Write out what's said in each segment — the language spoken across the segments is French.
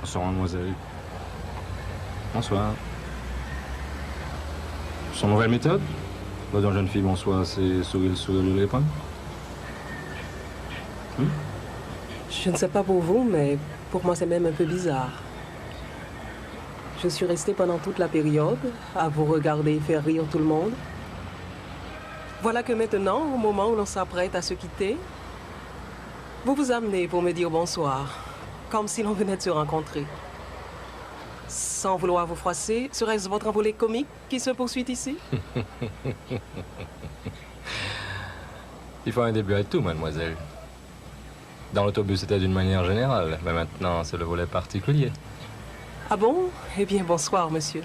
Bonsoir, mademoiselle. Bonsoir. Son nouvelle méthode? Dans une jeune fille, bonsoir, c'est sourire le l'épaule. Je ne sais pas pour vous, mais pour moi, c'est même un peu bizarre. Je suis restée pendant toute la période à vous regarder et faire rire tout le monde. Voilà que maintenant, au moment où l'on s'apprête à se quitter, vous vous amenez pour me dire bonsoir, comme si l'on venait de se rencontrer. Sans vouloir vous froisser, serait-ce votre envolée comique qui se poursuit ici? Il faut un début à tout, mademoiselle. Dans l'autobus, c'était d'une manière générale, mais maintenant, c'est le volet particulier. Ah bon? Eh bien, bonsoir, monsieur.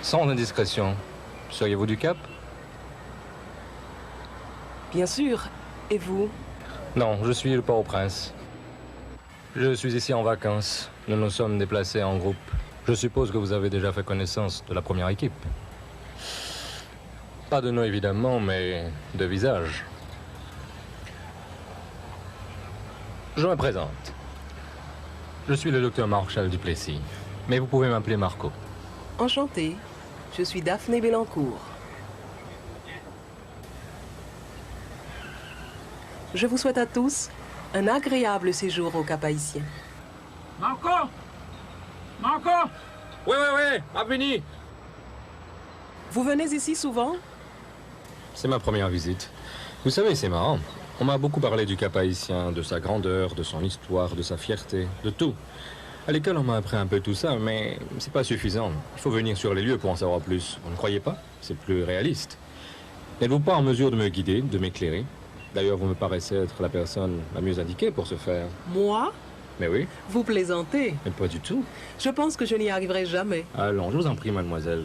Sans indiscrétion, seriez-vous du Cap? Bien sûr. Et vous? Non, je suis le Port-au-Prince. Je suis ici en vacances. Nous nous sommes déplacés en groupe. Je suppose que vous avez déjà fait connaissance de la première équipe. Pas de nom, évidemment, mais de visage. Je me présente. Je suis le docteur Marshall Duplessis, mais vous pouvez m'appeler Marco. Enchantée. Je suis Daphné Bélancourt. Je vous souhaite à tous un agréable séjour au Cap-Haïtien. Marco! Marco! Oui, Aveni! Vous venez ici souvent? C'est ma première visite. Vous savez, c'est marrant. On m'a beaucoup parlé du Cap haïtien, de sa grandeur, de son histoire, de sa fierté, de tout. À l'école, on m'a appris un peu tout ça, mais c'est pas suffisant. Il faut venir sur les lieux pour en savoir plus. Vous ne croyez pas? C'est plus réaliste. N'êtes-vous pas en mesure de me guider, de m'éclairer? D'ailleurs, vous me paraissez être la personne la mieux indiquée pour ce faire. Moi? Mais oui, Vous plaisantez. mais pas du tout. Je pense que je n'y arriverai jamais. Allons, je vous en prie, mademoiselle.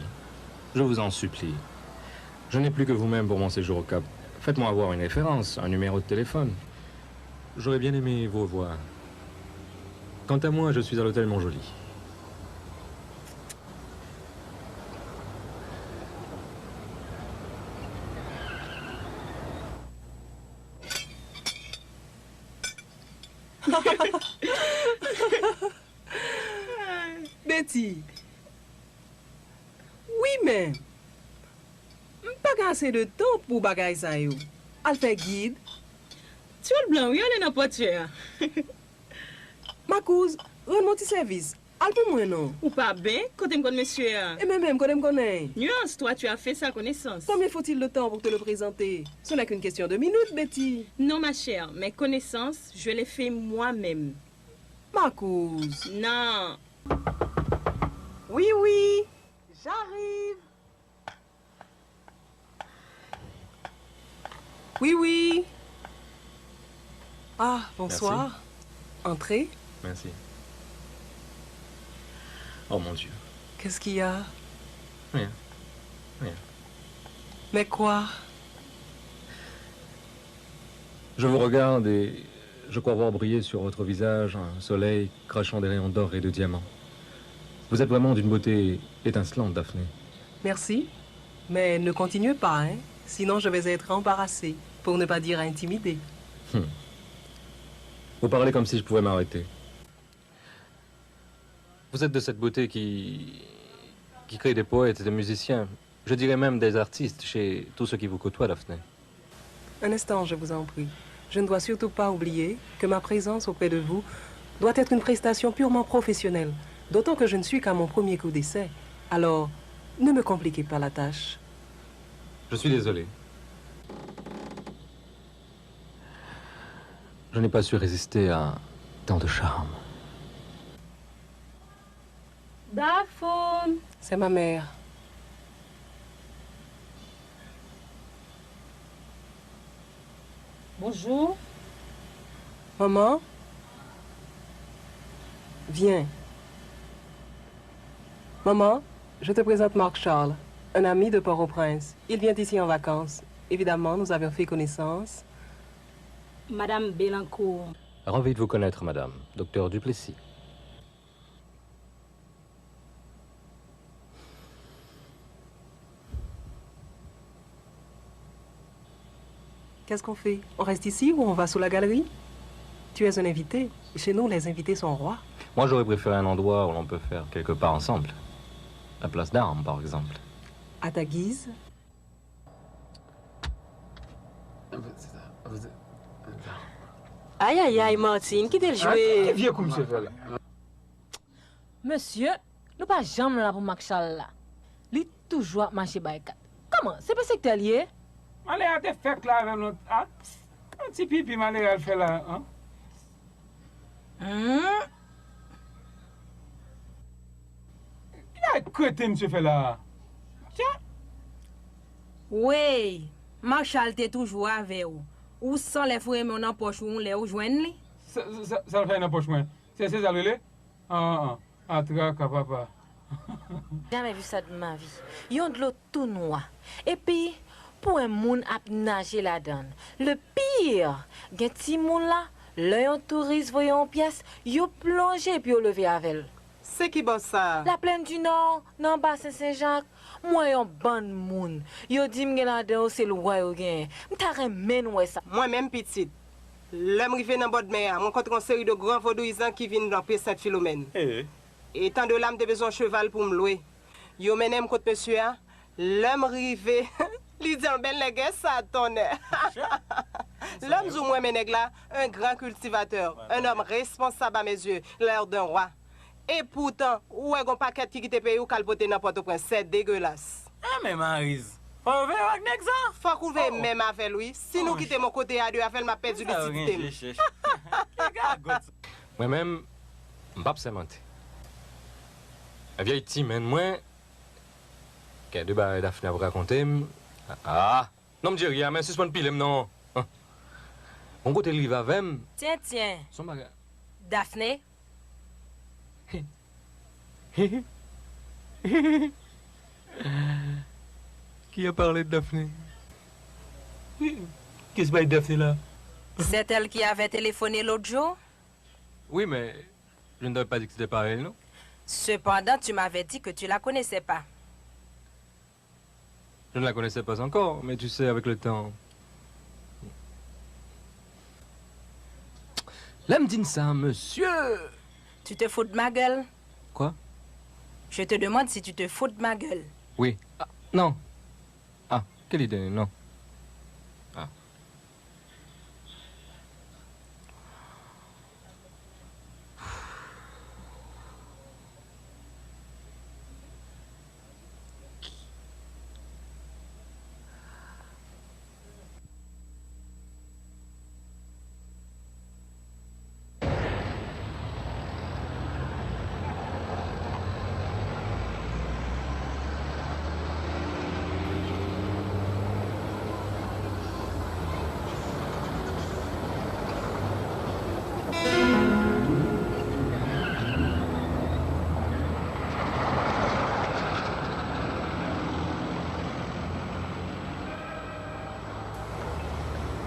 Je vous en supplie. Je n'ai plus que vous-même pour mon séjour au Cap. Faites-moi avoir une référence, un numéro de téléphone. J'aurais bien aimé vous voir. Quant à moi, je suis à l'hôtel Montjoli. Betty. Oui, mais... Pas assez de temps pour bagay sa yo. Al fait guide. Tu as le blanc, oui, on est dans la Ma couse, rends mon petit service. Al pour moi, non? Ou pas bien, quand tu me monsieur. Et même, quand me connais. Nuance, toi, tu as fait sa connaissance. Combien faut-il de temps pour te le présenter? Ce n'est qu'une question de minutes, Betty. Non, ma chère, mes connaissances, je les fais moi-même. Ma couse. Non. Oui, j'arrive. Oui. Ah, bonsoir. Merci. Entrez. Merci. Oh mon Dieu. Qu'est-ce qu'il y a? Rien. Mais quoi? Je vous regarde et je crois voir briller sur votre visage un soleil crachant des rayons d'or et de diamants. Vous êtes vraiment d'une beauté étincelante, Daphné. Merci. Mais ne continuez pas, hein? Sinon, je vais être embarrassée, pour ne pas dire intimidée. Vous parlez comme si je pouvais m'arrêter. Vous êtes de cette beauté qui crée des poètes et des musiciens. Je dirais même des artistes chez tous ceux qui vous côtoient, Daphné. Un instant, je vous en prie. Je ne dois surtout pas oublier que ma présence auprès de vous doit être une prestation purement professionnelle, d'autant que je ne suis qu'à mon premier coup d'essai. Alors, ne me compliquez pas la tâche. Je suis désolé. Je n'ai pas su résister à tant de charme. Daphne. C'est ma mère. Bonjour. Maman? Viens. Maman, je te présente Marc Charles, un ami de Port-au-Prince. Il vient ici en vacances. Évidemment, nous avions fait connaissance. Madame Bélancourt. Ravi de vous connaître, madame. Docteur Duplessis. Qu'est-ce qu'on fait? On reste ici ou on va sous la galerie? Tu es un invité. Chez nous, les invités sont rois. Moi, j'aurais préféré un endroit où l'on peut faire quelque part ensemble. La place d'Armes, par exemple. À ta guise. Aïe, aïe, aïe, Martine, qui t'a joué? Viens comme ça fait là. Monsieur, nous pas jamais là pour Marshall là. Il toujours marché by 4. Comment? C'est pas secteur lié? Allez, à te faire là avec notre. Un petit pipi, allez, à le faire là. Il a côté, monsieur fait là. Tiens. Oui, Marshall t'es toujours avec vous. Ou sans les frères, mais on en poche, on les rejoint. Ça le fait une poche, moi. C'est ça, le lait? Ah, traque, papa. Jamais vu ça de ma vie. Yon de l'eau tout noir. Et puis, pour un moun ap nager là-dedans. Le pire, gen ti moun là, l'un touriste voyant pièce, yo plongé puis yo levé avec. C'est qui bosse ça? La plaine du Nord, dans bassin Saint-Jacques, moi yon ban moun. Yo di m'gen là-dedans c'est le roi yo gen. M'ta remen ouais ça. Moi-même petite. L'homme rivé dans bord de mer, je rencontre une série de grands vaudouisants qui viennent dans Paix Sainte-Philomène. Et tant de l'âme de besoin cheval pour me louer. Yo menem contre monsieur, l'homme rivé, lui dit un bel nègre, ça tonne. L'homme ou moi nègre là, un grand cultivateur, un homme responsable à mes yeux, l'air d'un roi. Et pourtant, où est-ce qu'on paquet qui quitte pays ou calpoter n'importe où, c'est dégueulasse. Ah, mais Maryse, faut faire avec Nexa. Faut qu'on veille même avec lui. Si nous quittons mon côté à deux, avec m'a perdu lucidité. Moi-même, je ne peux pas mentir. La vieille timide, moi, qui a deux barres Daphné à vous raconter. Ah, non, me dis rien, mais suspend pile, non. Mon côté livre avec moi. Tiens. Son bagage. Daphné? Qui a parlé de Daphné? Qu'est-ce que Daphné là? C'est elle qui avait téléphoné l'autre jour? Oui, mais je ne t'avais pas dit que c'était pas elle, non? Cependant, tu m'avais dit que tu la connaissais pas. Je ne la connaissais pas encore, mais tu sais, avec le temps... Là, me dit ça, monsieur! Tu te fous de ma gueule? Quoi? Je te demande si tu te fous de ma gueule. Oui. Ah, non. Ah, quelle idée, non. Ah.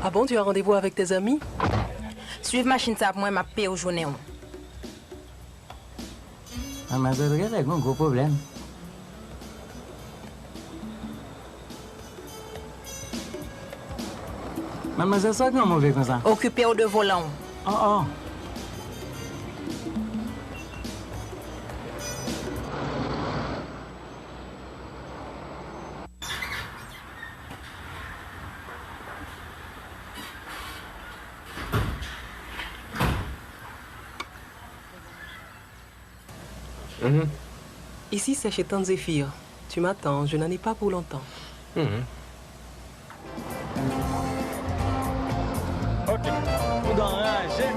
Ah bon, tu as rendez-vous avec tes amis? Suive machine ça pour moi, ma paix au journée. Mademoiselle, il y a un gros problème. Mademoiselle, ça est mauvais comme ça. Occupé au de volant. Oh. Ici, c'est chez Tante Zéphire. Tu m'attends, je n'en ai pas pour longtemps. Mhm. Ok. Vous d'enrager.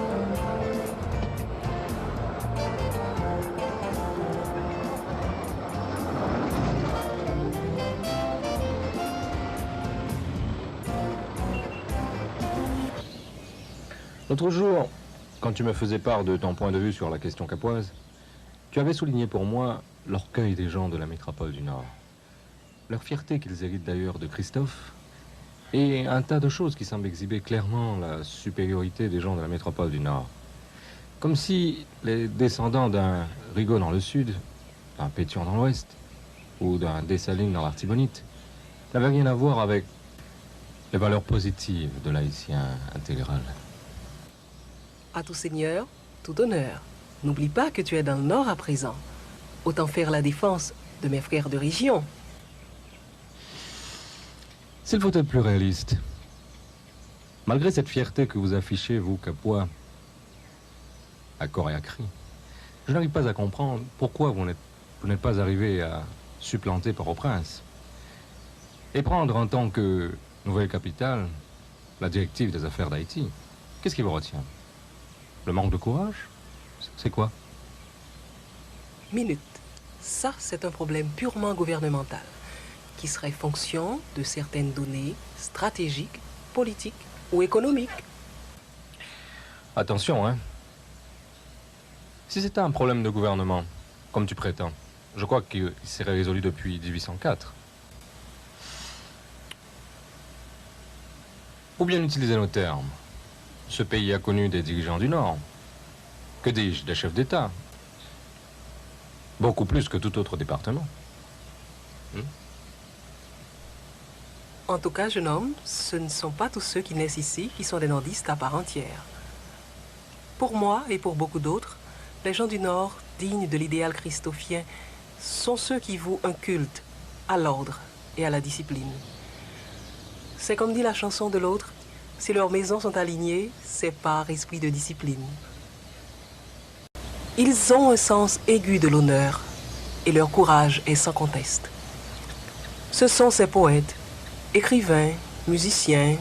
L'autre jour, quand tu me faisais part de ton point de vue sur la question capoise, tu avais souligné pour moi l'orgueil des gens de la métropole du Nord. Leur fierté qu'ils héritent d'ailleurs de Christophe, et un tas de choses qui semblent exhiber clairement la supériorité des gens de la métropole du Nord. Comme si les descendants d'un Rigaud dans le Sud, d'un Pétion dans l'Ouest, ou d'un Dessalines dans l'Artibonite, n'avaient rien à voir avec les valeurs positives de l'haïtien intégral. À tout seigneur, tout honneur. N'oublie pas que tu es dans le Nord à présent. Autant faire la défense de mes frères de région. S'il faut être plus réaliste, malgré cette fierté que vous affichez, vous, Capois, à corps et à cri, je n'arrive pas à comprendre pourquoi vous n'êtes pas arrivé à supplanter Port-au-Prince et prendre en tant que nouvelle capitale la directive des affaires d'Haïti. Qu'est-ce qui vous retient? Le manque de courage? C'est quoi? Minute. Ça, c'est un problème purement gouvernemental, qui serait fonction de certaines données stratégiques, politiques ou économiques. Attention, hein. Si c'était un problème de gouvernement, comme tu prétends, je crois qu'il serait résolu depuis 1804. Ou bien utiliser nos termes. Ce pays a connu des dirigeants du Nord. Que dis-je, des chefs d'État. Beaucoup plus que tout autre département. En tout cas, jeune homme, ce ne sont pas tous ceux qui naissent ici qui sont des nordistes à part entière. Pour moi et pour beaucoup d'autres, les gens du Nord, dignes de l'idéal christophien, sont ceux qui vouent un culte à l'ordre et à la discipline. C'est comme dit la chanson de l'autre, si leurs maisons sont alignées, c'est par esprit de discipline. Ils ont un sens aigu de l'honneur et leur courage est sans conteste. Ce sont ces poètes, écrivains, musiciens,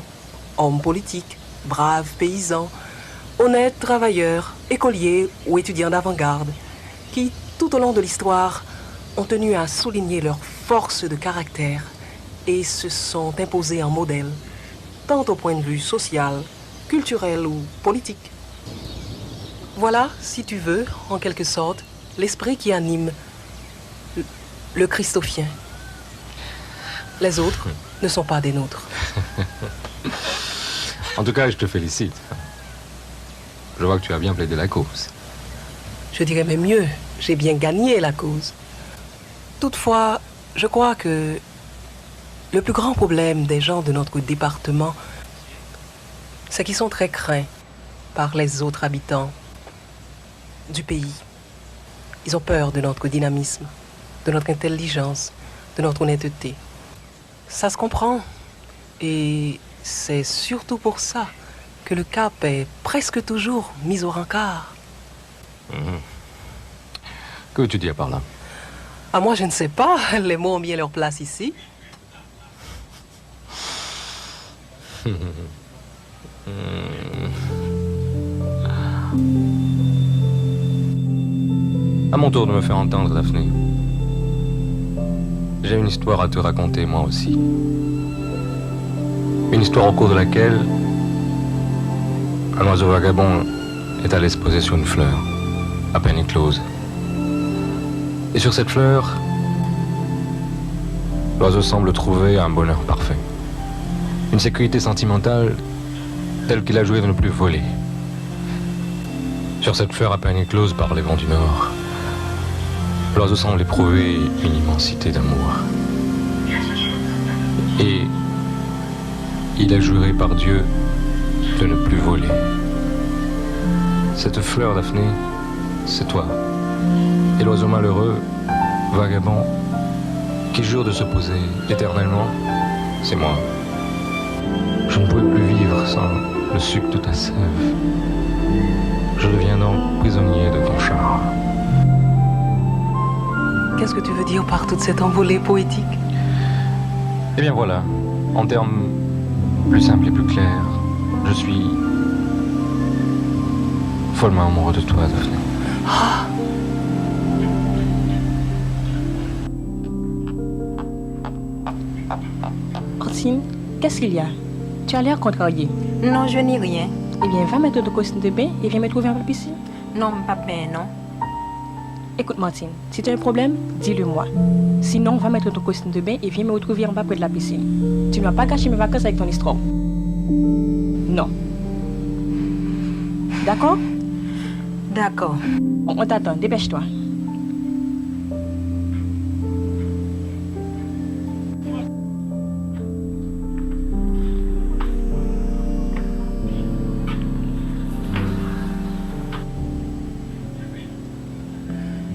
hommes politiques, braves paysans, honnêtes travailleurs, écoliers ou étudiants d'avant-garde, qui, tout au long de l'histoire, ont tenu à souligner leur force de caractère et se sont imposés en modèle, tant au point de vue social, culturel ou politique. Voilà, si tu veux, en quelque sorte, l'esprit qui anime le christophien. Les autres ne sont pas des nôtres. En tout cas, je te félicite. Je vois que tu as bien plaidé la cause. Je dirais même mieux, j'ai bien gagné la cause. Toutefois, je crois que le plus grand problème des gens de notre département, c'est qu'ils sont très craints par les autres habitants du pays. Ils ont peur de notre dynamisme, de notre intelligence, de notre honnêteté. Ça se comprend. Et c'est surtout pour ça que le Cap est presque toujours mis au rencard. Que veux-tu dire par là? Ah, moi, je ne sais pas. Les mots ont bien leur place ici. À mon tour de me faire entendre, Daphné. J'ai une histoire à te raconter, moi aussi. Une histoire au cours de laquelle un oiseau vagabond est allé se poser sur une fleur, à peine éclose. Et sur cette fleur, l'oiseau semble trouver un bonheur parfait. Une sécurité sentimentale telle qu'il a joué de ne plus voler. Sur cette fleur à peine éclose par les vents du Nord, l'oiseau semble éprouver une immensité d'amour. Et il a juré par Dieu de ne plus voler. Cette fleur, Daphné, c'est toi. Et l'oiseau malheureux, vagabond, qui jure de se poser éternellement, c'est moi. Je ne pouvais plus vivre sans le sucre de ta sève. Je deviens donc prisonnier de ton charme. Qu'est-ce que tu veux dire par toute cette envolée poétique? Eh bien voilà, en termes plus simples et plus clairs, je suis follement amoureux de toi, Daphné. Ah! Ortine, qu'est-ce qu'il y a? Tu as l'air contrarié. Non, je n'ai rien. Eh bien, va mettre ton costume de bain et viens me trouver un peu ici. Non, papa, non. Écoute, Martine, si tu as un problème, dis-le-moi. Sinon, va mettre ton costume de bain et viens me retrouver en bas près de la piscine. Tu ne vas pas gâcher mes vacances avec ton histoire. Non. D'accord? D'accord. On t'attend, dépêche-toi.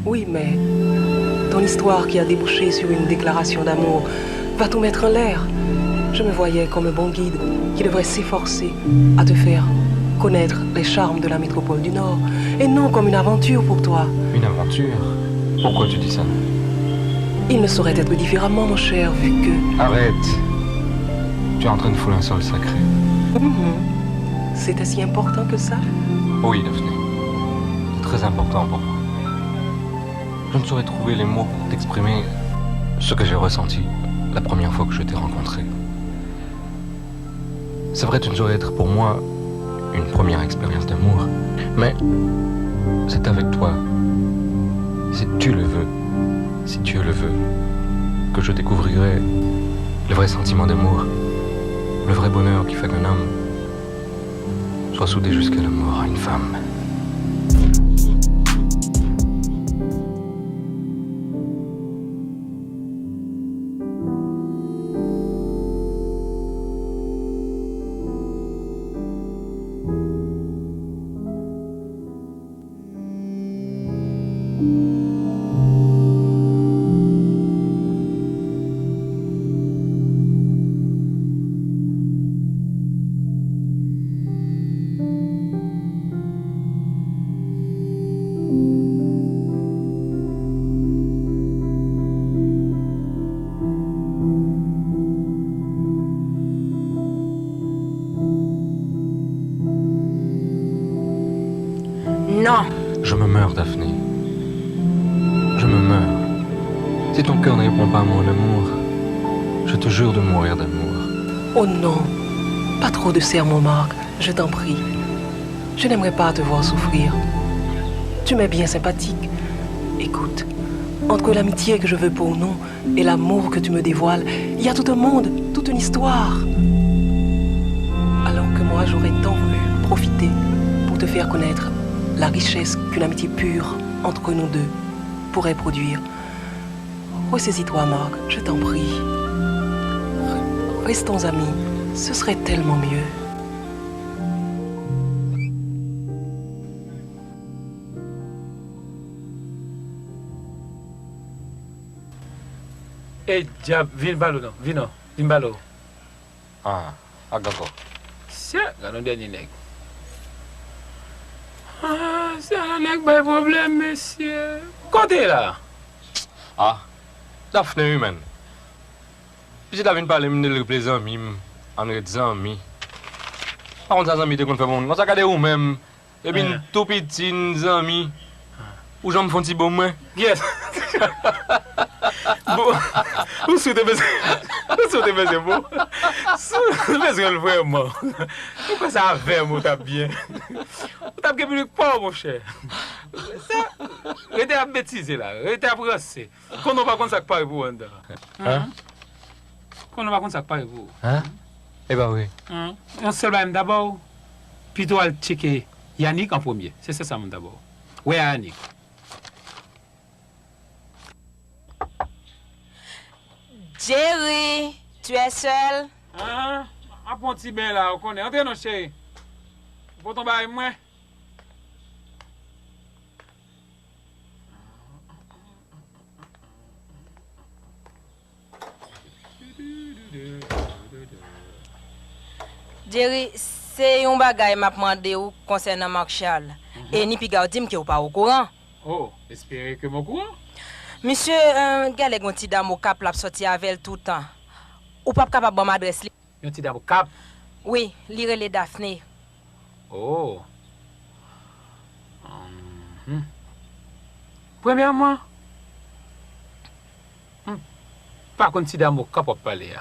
Oui, mais ton histoire qui a débouché sur une déclaration d'amour va tout mettre en l'air. Je me voyais comme un bon guide qui devrait s'efforcer à te faire connaître les charmes de la métropole du Nord et non comme une aventure pour toi. Une aventure? Pourquoi tu dis ça? Il ne saurait être différemment, mon cher, vu que... Arrête. Tu es en train de fouler un sol sacré. C'était si important que ça? Oui, Daphné. C'est très important pour moi. Je ne saurais trouver les mots pour t'exprimer ce que j'ai ressenti la première fois que je t'ai rencontré. C'est vrai, tu ne saurais être pour moi une première expérience d'amour, mais c'est avec toi, si tu le veux, si Dieu le veut, que je découvrirai le vrai sentiment d'amour, le vrai bonheur qui fait qu'un homme soit soudé jusqu'à la mort à une femme. Non. Je me meurs, Daphné. Je me meurs. Si ton cœur ne répond pas à mon amour, je te jure de mourir d'amour. Oh non, pas trop de sermons, Marc, je t'en prie. Je n'aimerais pas te voir souffrir. Tu m'es bien sympathique. Écoute, entre l'amitié que je veux pour nous et l'amour que tu me dévoiles, il y a tout un monde, toute une histoire. Alors que moi, j'aurais tant voulu profiter pour te faire connaître la richesse qu'une amitié pure entre nous deux pourrait produire. Ressaisis-toi, Marc, je t'en prie. Restons amis, ce serait tellement mieux. Eh, diable, vin balo non, vin balo. Ah, d'accord. C'est un dernier nègre. Ah, c'est un nègre, pas de problème, monsieur. Côté là. Ah, Daphné humaine. Si tu viens parler de le plaisir, en disant ami. Par contre, ça, amis, tu fait bon. On s'est regardé où même. Et puis, tout petit, amis. Où j'en me font petit bon, moi. Yes. Bon, où souhaitez baiser? Où souhaitez baiser, bon? Baiser vraiment. Pourquoi ça avait, moi, t'as bien? T'as bien plus pas, mon cher. Ça, restez à bêtiser là, restez à brasser. Qu'on n'a pas contre ça que pareil pour Wanda. Hein? Qu'on n'a pas contre ça que pareil pour. Hein? Eh ben oui. On se lève d'abord, puis tu vas checker Yannick en premier. C'est ça d'abord. Oui, Yannick. Jerry, tu es seul? Hein? Apprends petit bien là, on connaît. Entrez, non, chérie. Pour tomber avec moi. Jerry, c'est un bagay m'a demandé ou concernant Marc Charles. Et ni puis dit que ou pas au courant. Oh, espérez que mon courant. Monsieur, gale gon ti dame au cap la sorti avec elle tout le temps. Ou pas capable bon m'adresse li. Un petit dame cap. Oui, lire les Daphné. Oh. Premièrement, pas contre si dame au cap pour parler.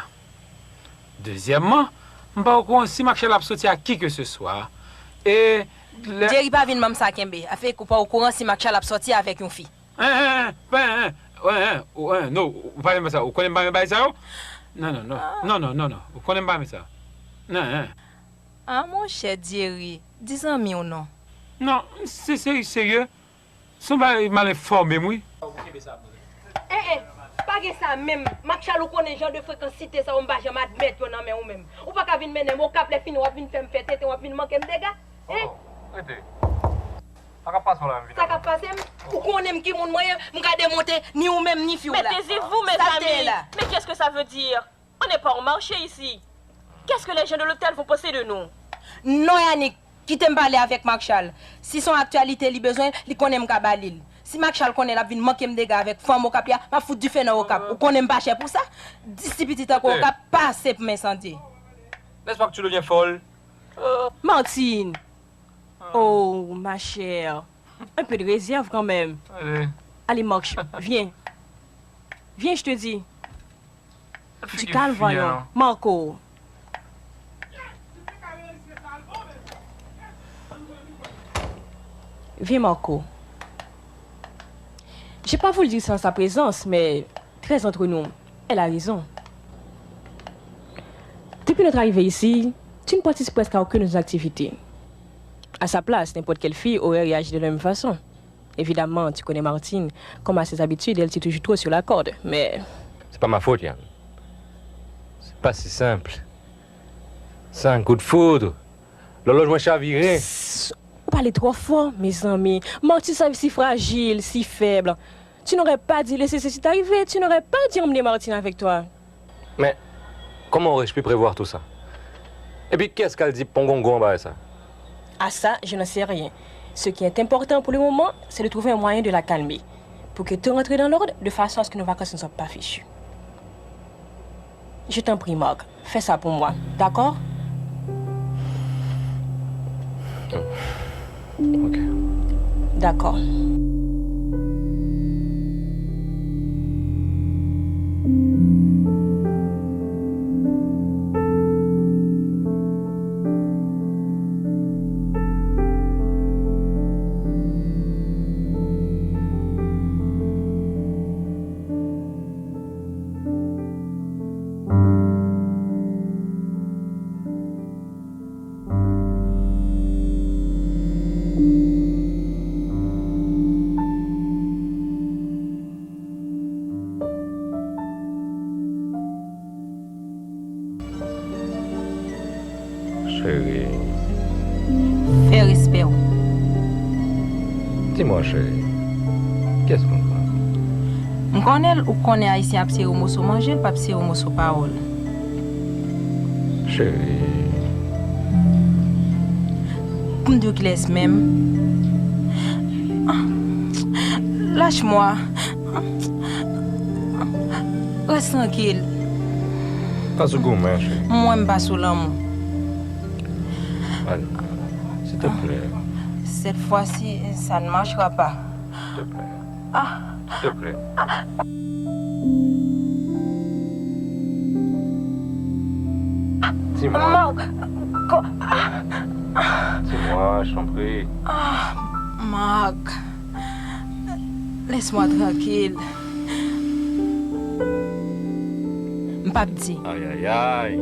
Deuxièmement, je ne sais pas si Marchel a sorti à qui que ce soit. Et. Jerry pas vinn même ça kembe. A fait qu'on pas au courant si Marchel a sorti avec une fille. Non, vous parlez de ça. Vous connaissez pas ça? Non. Vous connaissez pas ça? Non. Ah, mon cher Jerry, dis en mi ou non? Non, c'est sérieux. Sont mal informés, oui. Pas que ça même. Marchal ou connaît genre de fréquence cité ça on va jamais admettre non mais ou même. Ou pas ka vinn mener mon cap les fini ou vinn faire fête ou vinn manquer me dégâts. Arrêtez. Ça va passer là. Ça va passer. Ou qu'on aime qui moun moyen, m'ka démonter ni ou même ni fiou là. Mais taisez-vous, mes Ça amis. t'est là. Mais qu'est-ce que ça veut dire? On n'est pas au marché ici. Qu'est-ce que les gens de l'hôtel vont penser de nous? Non Yannick, qui t'aime parler avec Marc Charles. Si son actualité li besoin, li connaît m'ka balil. Si Marc Charles connaît la vie manquer me dégâts avec femme au cap, m'a foutu du feu dans au cap. Ou connaît pas cher pour ça? D'ici petit encore au cap passer pour m'incendier. N'est-ce pas que tu deviens folle? Martine. Oh, ma chère. Un peu de réserve quand même. Allez. Allez, Marc, viens. Viens, je te dis. Du Fille, calme, fille, voyons. hein. Marco. Viens, Marco. J'ai pas voulu dire sans sa présence, mais très entre nous, elle a raison. Depuis notre arrivée ici, tu ne participes presque à aucune de nos activités. À sa place, n'importe quelle fille aurait réagi de la même façon. Évidemment, tu connais Martine. Comme à ses habitudes, elle tire toujours trop sur la corde, mais... C'est pas ma faute, Yann. C'est pas si simple. C'est un coup de foudre. L'horloge m'a chaviré. Vous parlez trop fort, mes amis. Martine est si fragile, si faible. Tu n'aurais pas dû laisser ceci t'arriver. Tu n'aurais pas dû emmener Martine avec toi. Mais comment aurais-je pu prévoir tout ça? Et puis qu'est-ce qu'elle dit Pongongo en bas ça? À ça, je ne sais rien. Ce qui est important pour le moment, c'est de trouver un moyen de la calmer. Pour que tout rentre dans l'ordre, de façon à ce que nos vacances ne soient pas fichues. Je t'en prie, Marc. Fais ça pour moi. D'accord? Ok. D'accord. Chérie. Fais respect. Dis-moi, chérie. Qu'est-ce qu'on fait? On connaît ou connaît haïtien p'se au mosso manger, pas p'se au mosso parole. Chérie. Pour me dire qu'il laisse même. Lâche-moi. Reste tranquille. Pas ce goût, hein, chérie. Moi, je ne pas sous l'amour. Allez, s'il te plaît. Cette fois-ci, ça ne marchera pas. S'il te plaît. Ah. S'il te plaît. Dis-moi. Marc. Dis-moi, je t'en prie. Ah, Marc. Laisse-moi tranquille. M'pas dit. Aïe, aïe, aïe.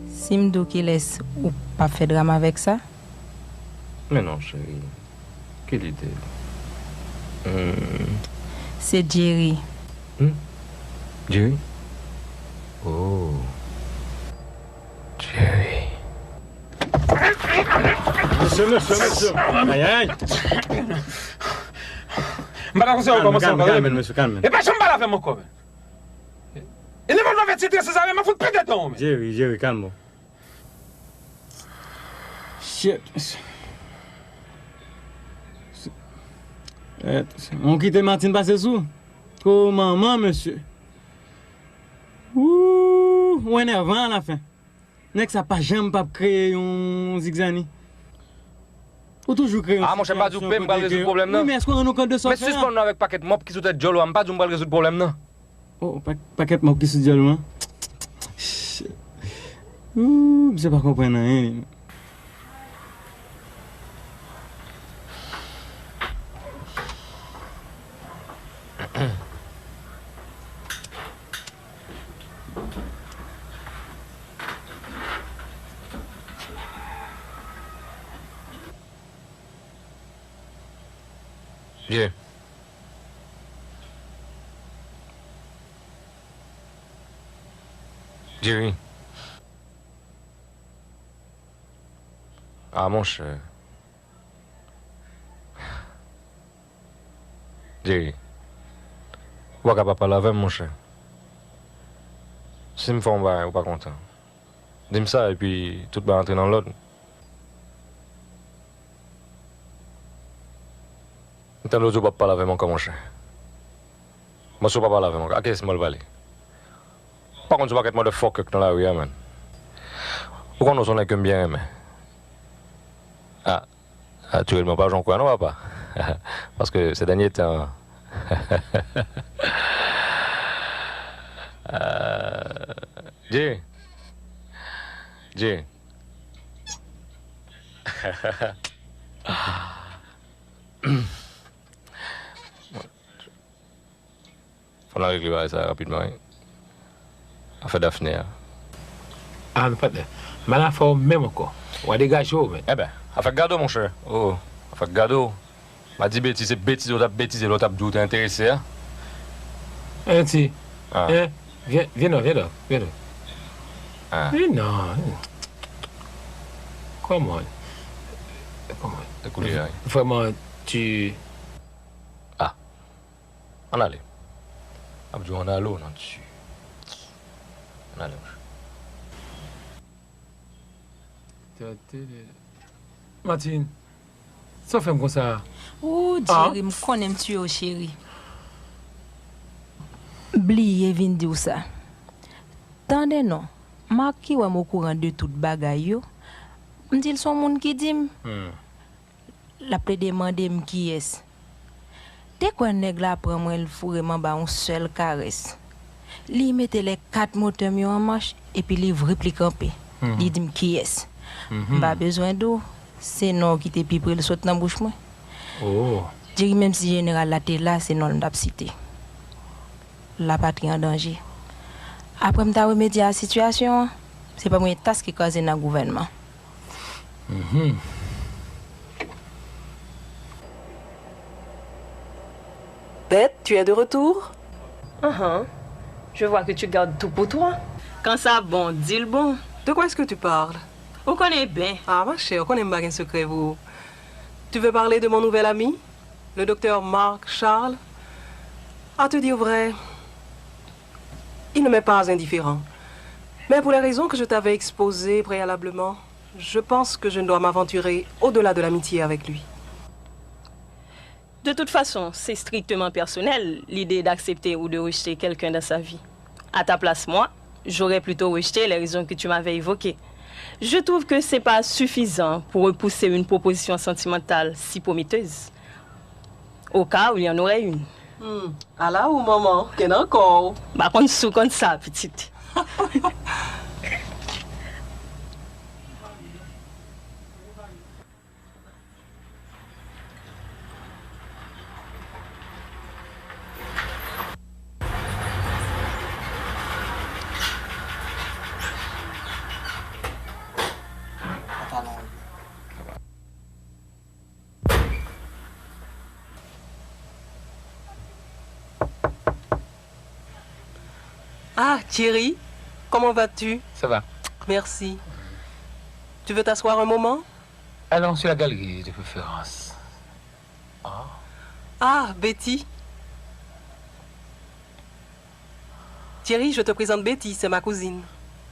Si m'dou qui laisse ou pas fait drame avec ça? Mais non, chérie. Quelle idée. C'est Jerry. Jerry? Oh. Jerry. Monsieur. Aïe, aïe. Mbala conseil comment ça va? Calme, monsieur, calme. Et pas je m'bala avec mon copain. Et ne m'en va titre ça m'a foutu péter ton. Jerry, calme. Shit. On quitte Martine passer sous. Comment, monsieur? Ouh, on est énervant à la fin. N'est-ce que ça pas jamais pas créer un zigzani? Ou toujours créer Ah, mon cher, pas du tout, me résoudre le problème, non? Oui, mais est-ce qu'on a nos comptes de sortie? Mais suspend-nous avec paquet de mop qui sous tête jolo, on pas du résoudre le problème, non? Oh, paquet de mop qui sous jolo, hein? Ouh, je sais pas comprendre rien. Bien. Jerry. Ah, mon cher. Jerry. Ou pas capable parler avec mon cher. Si me font bail, ou pas content. Dis-moi ça et puis tout va entrer dans l'ordre. T'as l'autre pas parler avec mon comme mon cher. Moi, je ne peux pas parler avec moi. À qui c'est moi le valet? Par contre, je ne vais pas être de fuck dans la rue, man. Pourquoi nous sommes comme bien, mais? Tu ne m'as pas Jean-Quoi, non, papa? Parce que ces derniers temps. Jay. Jay. On a réglé ça rapidement. On fait Daphné. Ah, mais pas de. Mais là, il faut même encore. On va dégager. Eh ben, on fait gado, mon cher. Oh, on fait gado. M'a dit bêtise, c'est bêtise, l'autre a dit, t'es intéressé, hein? Un petit. Viens là. Ah. Non. Comment? Écoutez, Vraiment, tu. On allait. Abdou, on a l'eau, non, dessus. On allait. Martine, ça fait comme ça. Oh, Jerry, je connais tu, chéri. Bliye vin di ou ça. Tande non, ma ki wè au courant de tout bagay yo. M'dil son moun ki dim. La ple demande m ki es. Dès qu'on nèg la prend moi il faut vraiment ba un seul caresse. Li mette les 4 moteurs mi en marche et puis li vri camper. Li dim ki es. Pas besoin d'eau, c'est non qui te pipre le saute dans bouche moi. Oh. Jerry même si général la té là, c'est non l'ap cité. La patrie en danger. Après m'ta remédier à la situation, c'est pas moi tasse qui cause dans le gouvernement. Bête, tu es de retour? Je vois que tu gardes tout pour toi. Quand ça bon, dis le bon. De quoi est-ce que tu parles? On connaît bien. Ah, ma chère, on connaît pas un secret, vous. Tu veux parler de mon nouvel ami, le docteur Marc Charles? À te dire vrai, il ne m'est pas indifférent. Mais pour les raisons que je t'avais exposées préalablement, je pense que je ne dois m'aventurer au-delà de l'amitié avec lui. De toute façon, c'est strictement personnel, l'idée d'accepter ou de rejeter quelqu'un dans sa vie. À ta place, moi, j'aurais plutôt rejeté les raisons que tu m'avais évoquées. Je trouve que c'est pas suffisant pour repousser une proposition sentimentale si prometteuse. Au cas où il y en aurait une. À la ou maman, qu'est-ce encore? Bah, qu'on sous comme ça, petite. Ah, Thierry, comment vas-tu? Ça va. Merci. Tu veux t'asseoir un moment? Allons sur la galerie de préférence. Ah, Betty. Thierry, je te présente Betty, c'est ma cousine.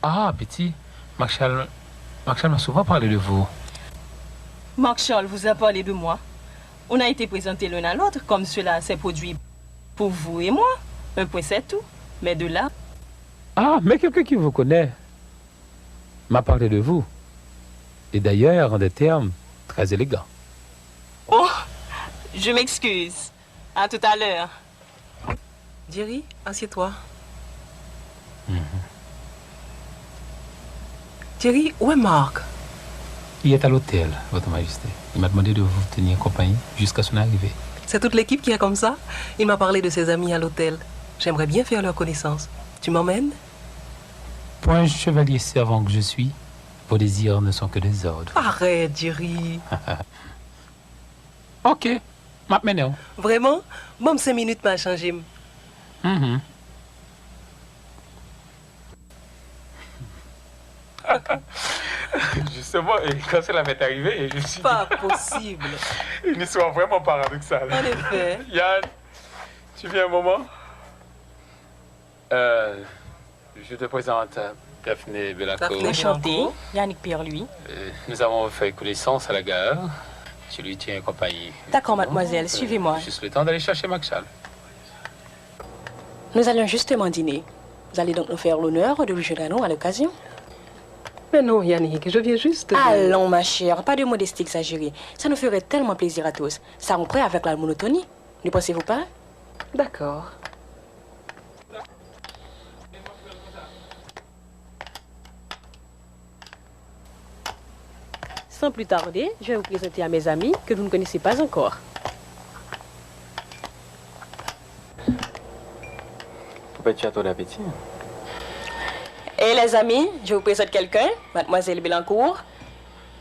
Ah, Betty. Marshall m'a souvent parlé de vous. Marc Charles vous a parlé de moi. On a été présentés l'un à l'autre, comme cela s'est produit pour vous et moi. Un point, c'est tout. Mais de là... Ah, mais quelqu'un qui vous connaît m'a parlé de vous. Et d'ailleurs, en des termes très élégants. Oh, je m'excuse. À tout à l'heure. Thierry, assieds-toi. Thierry, où est Marc? Il est à l'hôtel, Votre Majesté. Il m'a demandé de vous tenir compagnie jusqu'à son arrivée. C'est toute l'équipe qui est comme ça. Il m'a parlé de ses amis à l'hôtel. J'aimerais bien faire leur connaissance. Tu m'emmènes? Pour un chevalier servant que je suis, vos désirs ne sont que des ordres. Arrête, Jerry. Ok, maintenant. Vraiment? Bon, 5 minutes m'a changé. Justement, et quand cela m'est arrivé, je me suis Pas possible. une histoire vraiment paradoxale. En effet. Yann, tu viens un moment? Je te présente Daphné Belaco. Enchanté, Yannick Pierre-Louis. Nous avons fait connaissance à la gare. Tu lui tiens compagnie. D'accord, mademoiselle, suivez-moi. Juste le temps d'aller chercher Marshall. Nous allons justement dîner. Vous allez donc nous faire l'honneur de vous joindre à nous à l'occasion. Mais non, Yannick, je viens juste... Allons, ma chère, pas de modestie exagérée. Ça nous ferait tellement plaisir à tous. Ça romprait avec la monotonie. Ne pensez-vous pas? D'accord. Sans plus tarder, je vais vous présenter à mes amis que vous ne connaissez pas encore. Peut-être tu as trop d'appétit. Et les amis, je vous présente quelqu'un, mademoiselle Belancourt.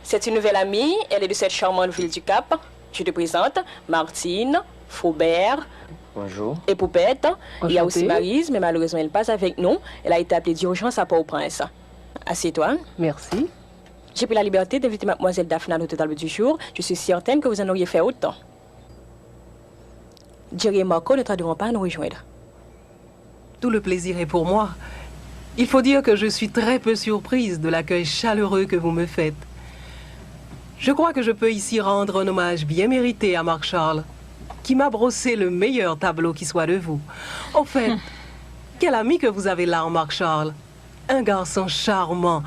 C'est une nouvelle amie, elle est de cette charmante ville du Cap. Je te présente Martine, Faubert Bonjour. et Poupette. Il y a aussi Enchantée. Maryse, mais malheureusement elle passe avec nous. Elle a été appelée d'urgence à Port-au-Prince. Assieds-toi. Merci. J'ai pris la liberté d'inviter mademoiselle Daphne à notre table du jour. Je suis certaine que vous en auriez fait autant. Jerry et Marco ne tarderont pas à nous rejoindre. Tout le plaisir est pour moi. Il faut dire que je suis très peu surprise de l'accueil chaleureux que vous me faites. Je crois que je peux ici rendre un hommage bien mérité à Marc Charles, qui m'a brossé le meilleur tableau qui soit de vous. Au fait, quel ami que vous avez là en Marc Charles. Un garçon charmant,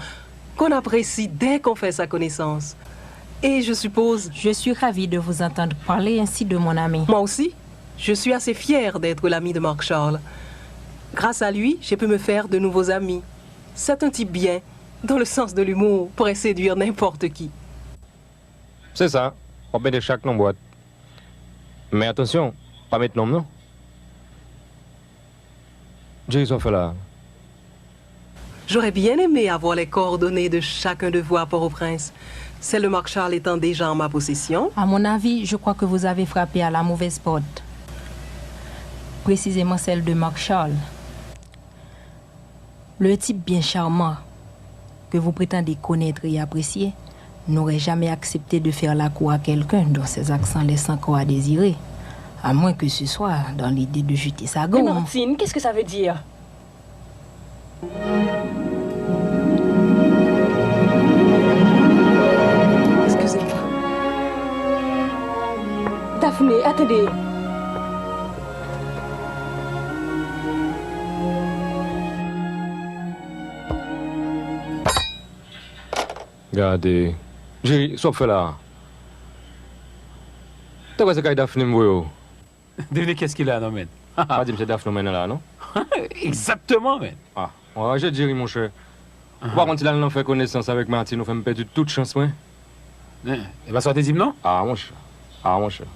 qu'on apprécie dès qu'on fait sa connaissance. Et je suppose... Je suis ravie de vous entendre parler ainsi de mon ami. Moi aussi, je suis assez fière d'être l'ami de Marc Charles. Grâce à lui, j'ai pu me faire de nouveaux amis. C'est un type bien, dont le sens de l'humour pourrait séduire n'importe qui. C'est ça. On met de chaque nom boîte. Mais attention, pas mettre nom, non? Jerry, soit fait là. J'aurais bien aimé avoir les coordonnées de chacun de vous à Port-au-Prince. Celle de Marc Charles étant déjà en ma possession. À mon avis, je crois que vous avez frappé à la mauvaise porte. Précisément celle de Marc Charles. Le type bien charmant que vous prétendez connaître et apprécier n'aurait jamais accepté de faire la cour à quelqu'un dont ses accents laissent encore à désirer. À moins que ce soit dans l'idée de jeter sa Mais gomme. Martine, qu'est-ce que ça veut dire? Excusez-moi. Daphné, attendez. Regardez. Jerry, soit fait là. T'as quoi ce qu'il y a Daphne Mboyo? Devinez qu'est-ce qu'il a, non, man? Pas dit M. Daphne maintenant là, non? Exactement, man. Ah, ouais, j'ai Jerry, mon cher. Par contre, il a fait connaissance avec Martine, nous fait perdre toute chance, ouais. Il va sortir non? Ah, mon cher. Ah, mon cher.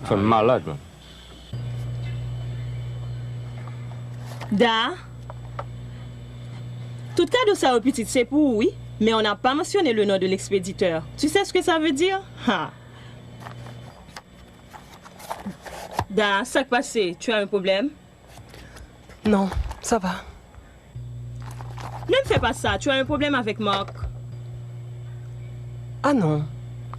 Il fait malade, man. Da, tout cadeau ça au petit, c'est pour oui, mais on n'a pas mentionné le nom de l'expéditeur. Tu sais ce que ça veut dire? Ha. Da, ça passé, tu as un problème? Non, ça va. Ne me fais pas ça, tu as un problème avec Marc. Ah non,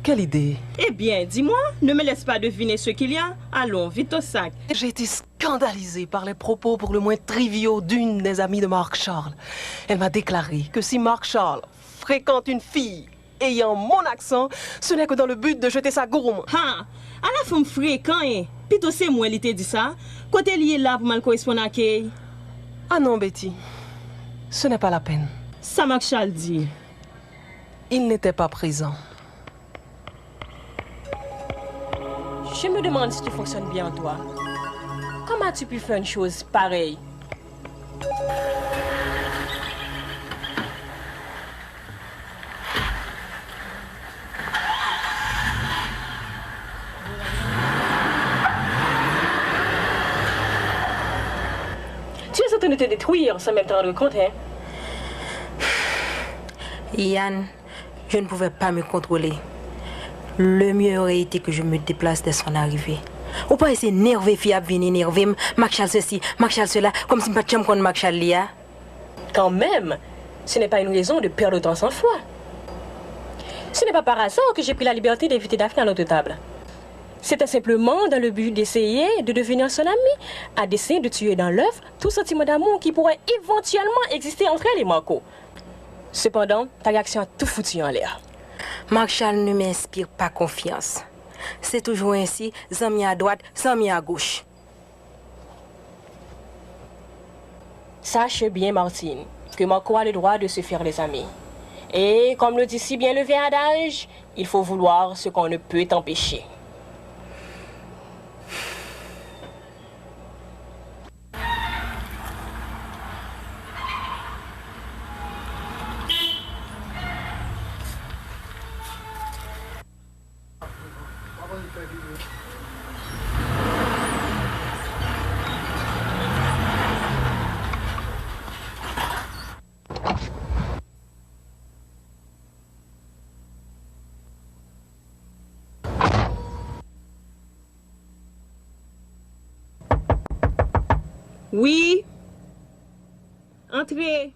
quelle idée. Eh bien, dis-moi, ne me laisse pas deviner ce qu'il y a. Allons, vite au sac. J'ai été scandalisée par les propos pour le moins triviaux d'une des amies de Marc Charles. Elle m'a déclaré que si Marc Charles fréquente une fille ayant mon accent, ce n'est que dans le but de jeter sa gourme. Ha! À la femme fréquent, hein? Plutôt c'est moi qui t'ai dit ça. Côté lié là pour mal correspondre à qui? Ah non, Betty, ce n'est pas la peine. Ça Marc Charles dit. Il n'était pas présent. Je me demande si tu fonctionnes bien, toi. Comment as-tu pu faire une chose pareille? Tu es en train de te détruire sans même te rendre compte, hein? Yann, je ne pouvais pas me contrôler. Le mieux aurait été que je me déplace dès son arrivée. Ou pas essayer d'énerver, fille à venir énerver, Marc Charles ceci, Marc Charles cela, comme si je ne pas contre Marc Charles là. Quand même, Ce n'est pas une raison de perdre autant sans foi. Ce n'est pas par hasard que j'ai pris la liberté d'inviter Daphné à notre table. C'était simplement dans le but d'essayer de devenir son amie, à dessein de tuer dans l'œuf tout sentiment d'amour qui pourrait éventuellement exister entre elle et Marco. Cependant, ta réaction a tout foutu en l'air. Marshall ne m'inspire pas confiance. C'est toujours ainsi, zami à droite, zami à gauche. Sache bien, Martine, que Marco a le droit de se faire des amis. Et comme le dit si bien le vieil adage, il faut vouloir ce qu'on ne peut empêcher. Oui. Entrez.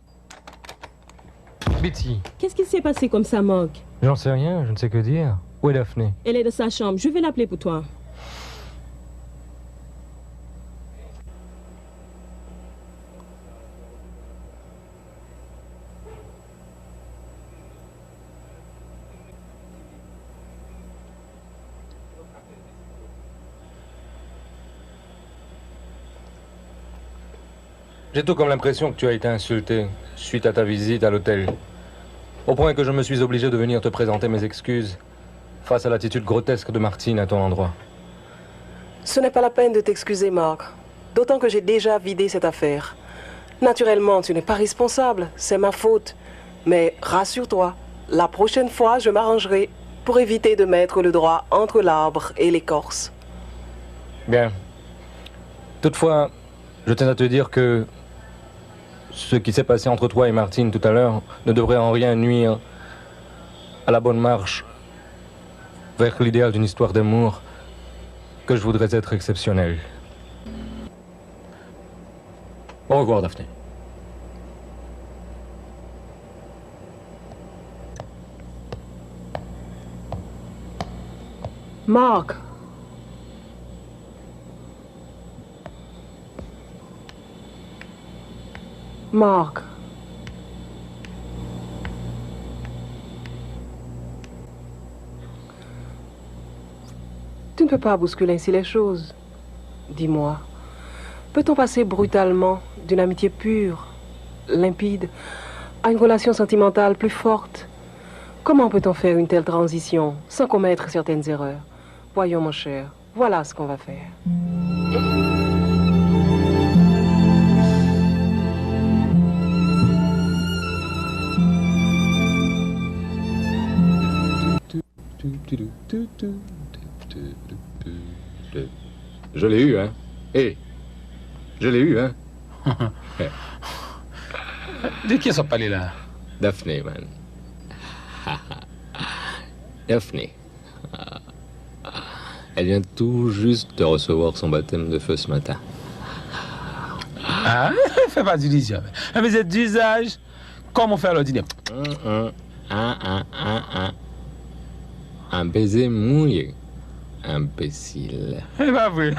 Betty, Qu'est-ce qui s'est passé comme ça, Mark? j'en sais rien, je ne sais que dire. Où est Daphné? Elle est dans sa chambre. Je vais l'appeler pour toi. J'ai tout comme l'impression que tu as été insulté suite à ta visite à l'hôtel. Au point que je me suis obligé de venir te présenter mes excuses face à l'attitude grotesque de Martine à ton endroit. Ce n'est pas la peine de t'excuser, Marc. D'autant que j'ai déjà vidé cette affaire. Naturellement, tu n'es pas responsable, c'est ma faute. Mais rassure-toi, la prochaine fois, je m'arrangerai pour éviter de mettre le doigt entre l'arbre et l'écorce. Bien. Toutefois, je tiens à te dire que ce qui s'est passé entre toi et Martine tout à l'heure ne devrait en rien nuire à la bonne marche vers l'idéal d'une histoire d'amour que je voudrais être exceptionnelle. Au revoir, Daphné. Marc. Marc. Tu ne peux pas bousculer ainsi les choses. Dis-moi, peut-on passer brutalement d'une amitié pure, limpide, à une relation sentimentale plus forte? Comment peut-on faire une telle transition sans commettre certaines erreurs? Voyons, mon cher, voilà ce qu'on va faire. Je l'ai eu, hein? Hé! Je l'ai eu, hein? De qui sont parlé là? Daphné, man. Daphné. Elle vient tout juste de recevoir son baptême de feu ce matin. Ah, fais pas d'illusion. Mais c'est d'usage. Comment faire le dîner? Un baiser mouillé. Imbécile. C'est pas vrai.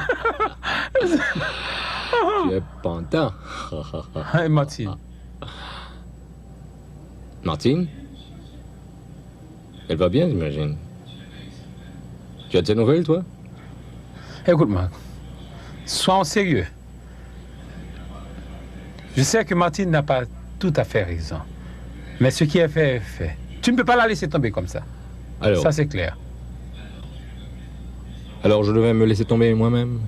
Tu es pantin. Hey, Martine. Martine? Elle va bien, j'imagine. Tu as de ses nouvelles, toi? Écoute-moi. Sois en sérieux. Je sais que Martine n'a pas tout à fait raison. Mais ce qui est fait est fait. Tu ne peux pas la laisser tomber comme ça. Alors, ça, c'est clair. Alors je devais me laisser tomber moi-même.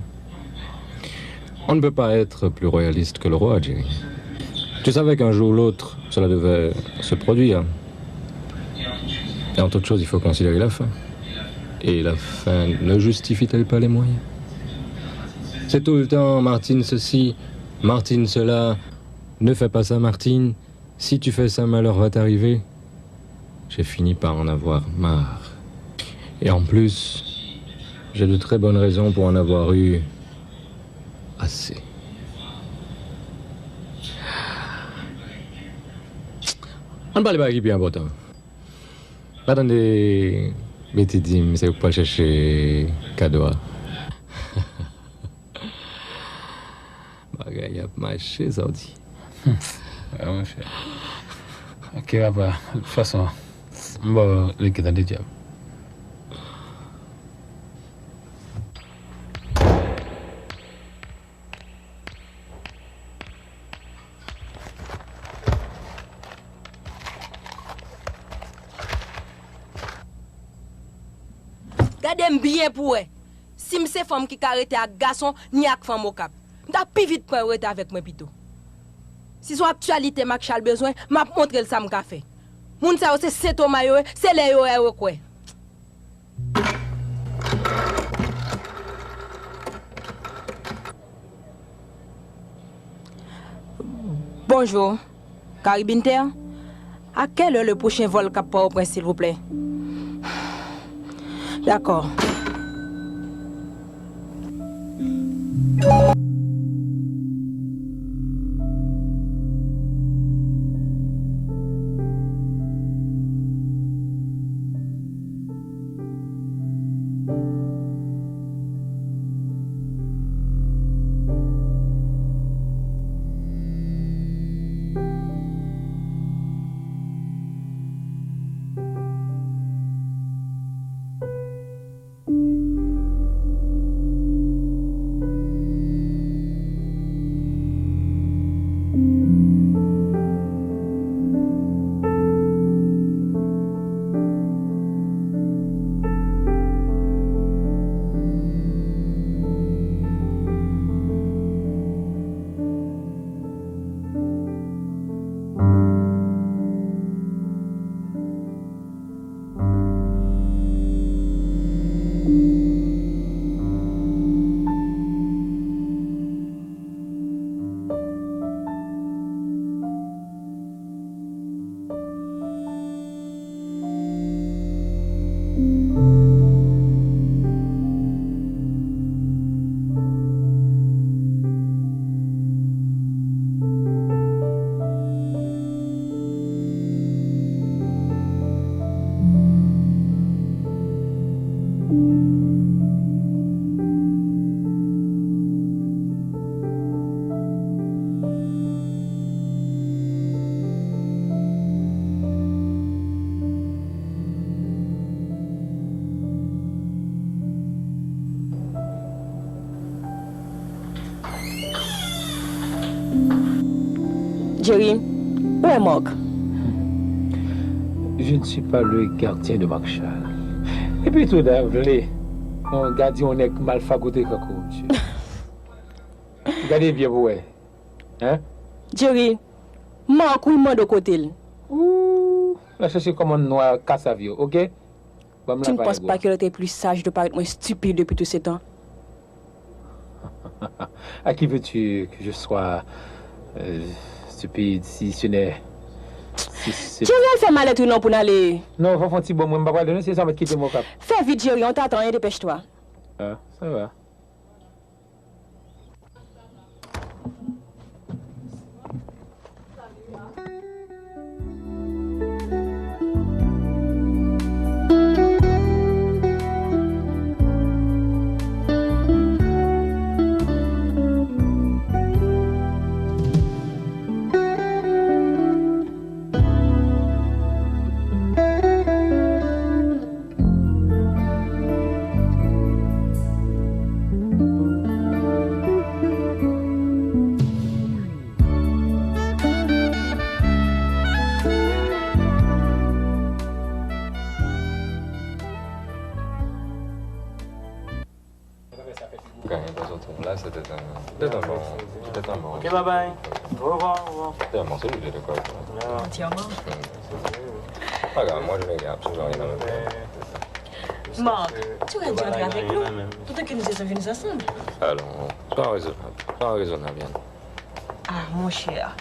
On ne peut pas être plus royaliste que le roi, Jerry. Tu savais qu'un jour ou l'autre, cela devait se produire. Et en toute chose, il faut considérer la fin. Et la fin ne justifie-t-elle pas les moyens? C'est tout le temps, Martine ceci, Martine cela. Ne fais pas ça, Martine. Si tu fais ça, malheur va t'arriver. J'ai fini par en avoir marre. Et en plus, j'ai de très bonnes raisons pour en avoir eu assez. On ne parle pas qui est important. Attendez, Betty dit, c'est pour chercher cadeau. Bagay a marché, ça dit. Ouais, mon cher. Ok, papa. De toute façon, on va les quitter de diable. Gardez bien pour eux. Si c'est femme qui arrête à garçon, ni à femme au cap. M'ta plus vite pour arrêter avec moi plutôt. Si son actualité Mac Charles besoin, m'a montrer ça m'ka fait. Moun sa c'est Saint Thomas yo, c'est les yo quoi. Bonjour. Caribine Terre. À quelle heure le prochain vol cap au prince s'il vous plaît? D'accord. Jerry, où est Marc? Je ne suis pas le gardien de Mac Charles. Et puis tout d'abord, mon gardien on est mal fagoté comme monsieur. Regardez bien vous, hein? Jerry, Marc ou moi de côté? Ouh, la chercher comme un noir cassavio, ok? Tu ne penses pas qu'elle était plus sage de paraître moins stupide depuis tous ces temps? À qui veux-tu que je sois stupide si ce n'est... Jerry, elle fait mal à tout non pour aller. Non, faut faire un petit bon, moi, je ne vais pas donner, c'est ça, mais quitter mon cap. Fais vite, Jerry, on t'attend et dépêche-toi. Ah, ça va. Là, c'était un bon. Ok, bye bye. Au revoir, au revoir. C'était un bon celui de quoi. Entièrement. Pas grave, moi je ne regarde absolument rien dans le Marc, tu aurais dû entrer avec nous. Peut-être que nous sommes venus ensemble. Allons, sois raisonnable, Yann. Ah, mon cher.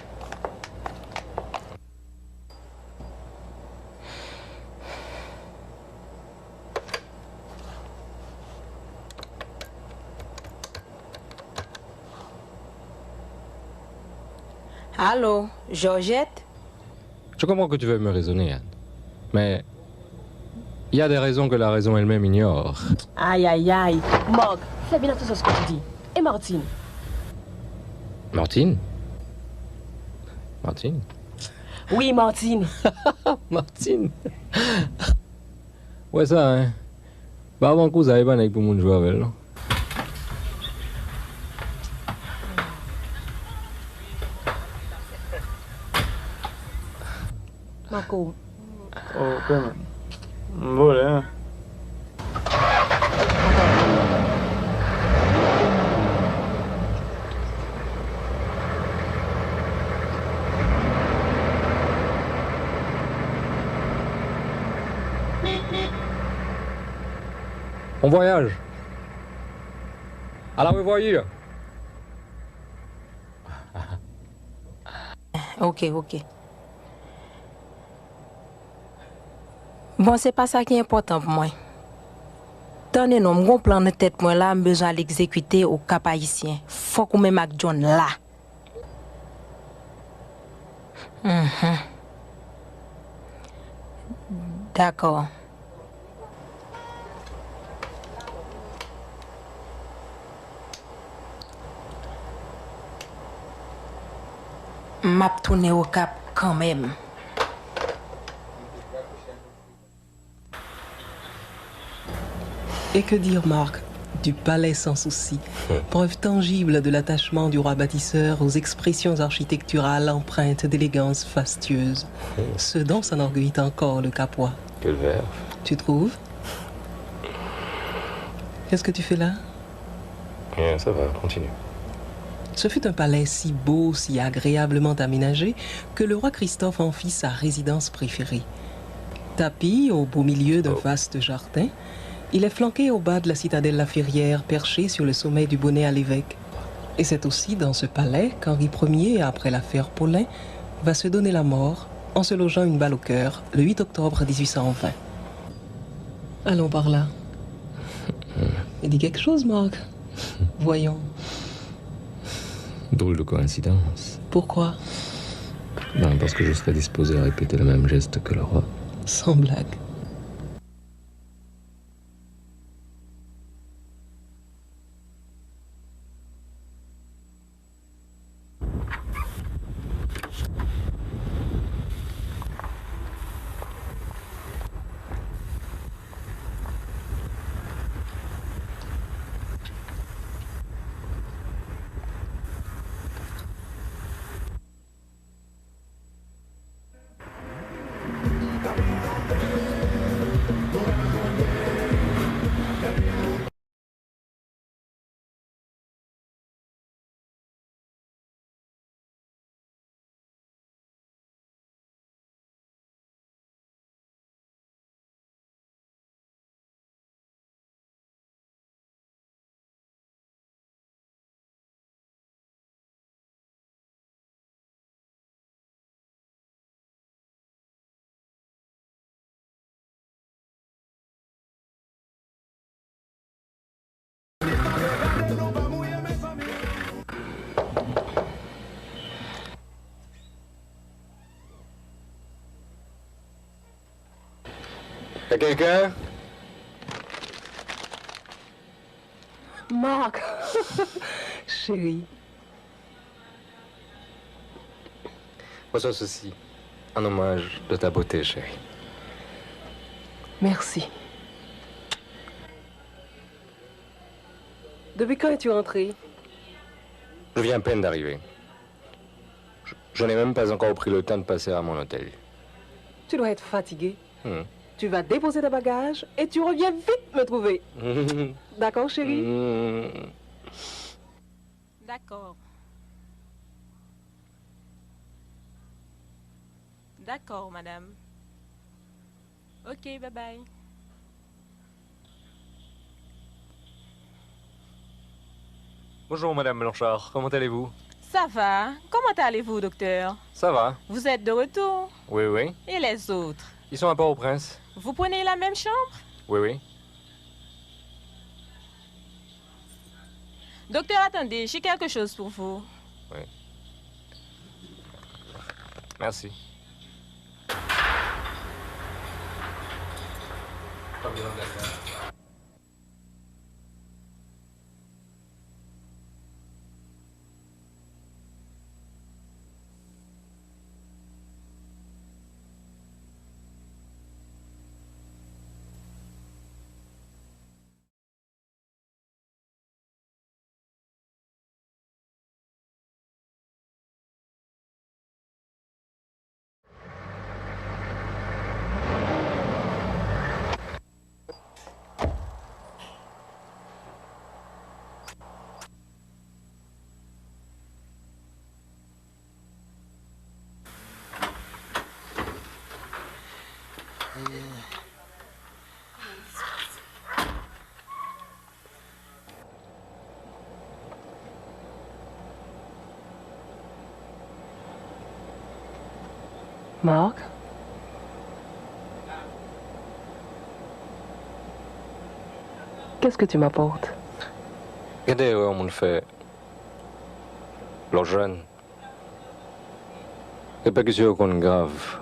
Allô, Georgette? Je comprends que tu veux me raisonner, Anne. Mais il y a des raisons que la raison elle-même ignore. Aïe, aïe, aïe. Morgue, fais bien attention à ce que tu dis. Et Martine? Martine? Martine? Oui, Martine. Martine? Ouais, ça, hein. Bah, avant que vous avez pas pour mon jouer avec, non? Marco. Oh, comment? Voilà. On voyage. À la revoyure. Ok, ok. Bon, c'est pas ça qui est important pour moi. Tenez, non, mon plan de tête, moi là, j'ai besoin de l'exécuter au Cap Haïtien. Faut qu'on mette Mac John là. D'accord. M'a tourné au Cap quand même. Et que dire, Marc, du palais sans souci, preuve tangible de l'attachement du roi bâtisseur aux expressions architecturales empreintes d'élégance fastueuse, ce dont s'enorgueillit encore le Capois. Quel verve. Tu trouves? Qu'est-ce que tu fais là? Rien, ça va, continue. Ce fut un palais si beau, si agréablement aménagé, que le roi Christophe en fit sa résidence préférée. Tapis au beau milieu d'un vaste jardin, il est flanqué au bas de la citadelle La Ferrière, perché sur le sommet du Bonnet à l'évêque. Et c'est aussi dans ce palais qu'Henri Ier, après l'affaire Paulin, va se donner la mort en se logeant une balle au cœur le 8 octobre 1820. Allons par là. Et dis quelque chose, Marc. Voyons. Drôle de coïncidence. Pourquoi? Ben, parce que je serais disposé à répéter le même geste que le roi. Sans blague. Y'a quelqu'un? Marc. Chérie. Reçois ceci, en hommage de ta beauté, chérie. Merci. Depuis quand es-tu rentré? Je viens à peine d'arriver. Je n'ai même pas encore pris le temps de passer à mon hôtel. Tu dois être fatigué. Tu vas déposer tes bagages et tu reviens vite me trouver. D'accord, chérie? D'accord. D'accord, madame. Ok, bye bye. Bonjour, madame Blanchard. Comment allez-vous? Ça va? Comment allez-vous, docteur? Ça va. Vous êtes de retour? Oui, oui. Et les autres? Ils sont à Port-au-Prince. Vous prenez la même chambre? Oui, oui. Docteur, attendez, j'ai quelque chose pour vous. Oui. Merci. Marc? Qu'est-ce que tu m'apportes? Quelle erreur on le fait? Le jeune. Répercussions qu'on grave.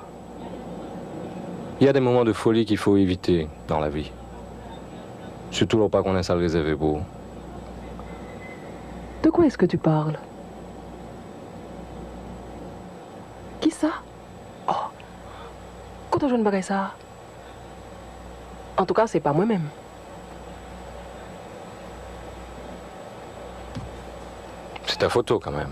Il y a des moments de folie qu'il faut éviter dans la vie. Surtout là pas qu'on ait ça le réservé pour. De quoi est-ce que tu parles? Qui ça? Oh, quand je ne parais ça. En tout cas, c'est pas moi-même. C'est ta photo quand même.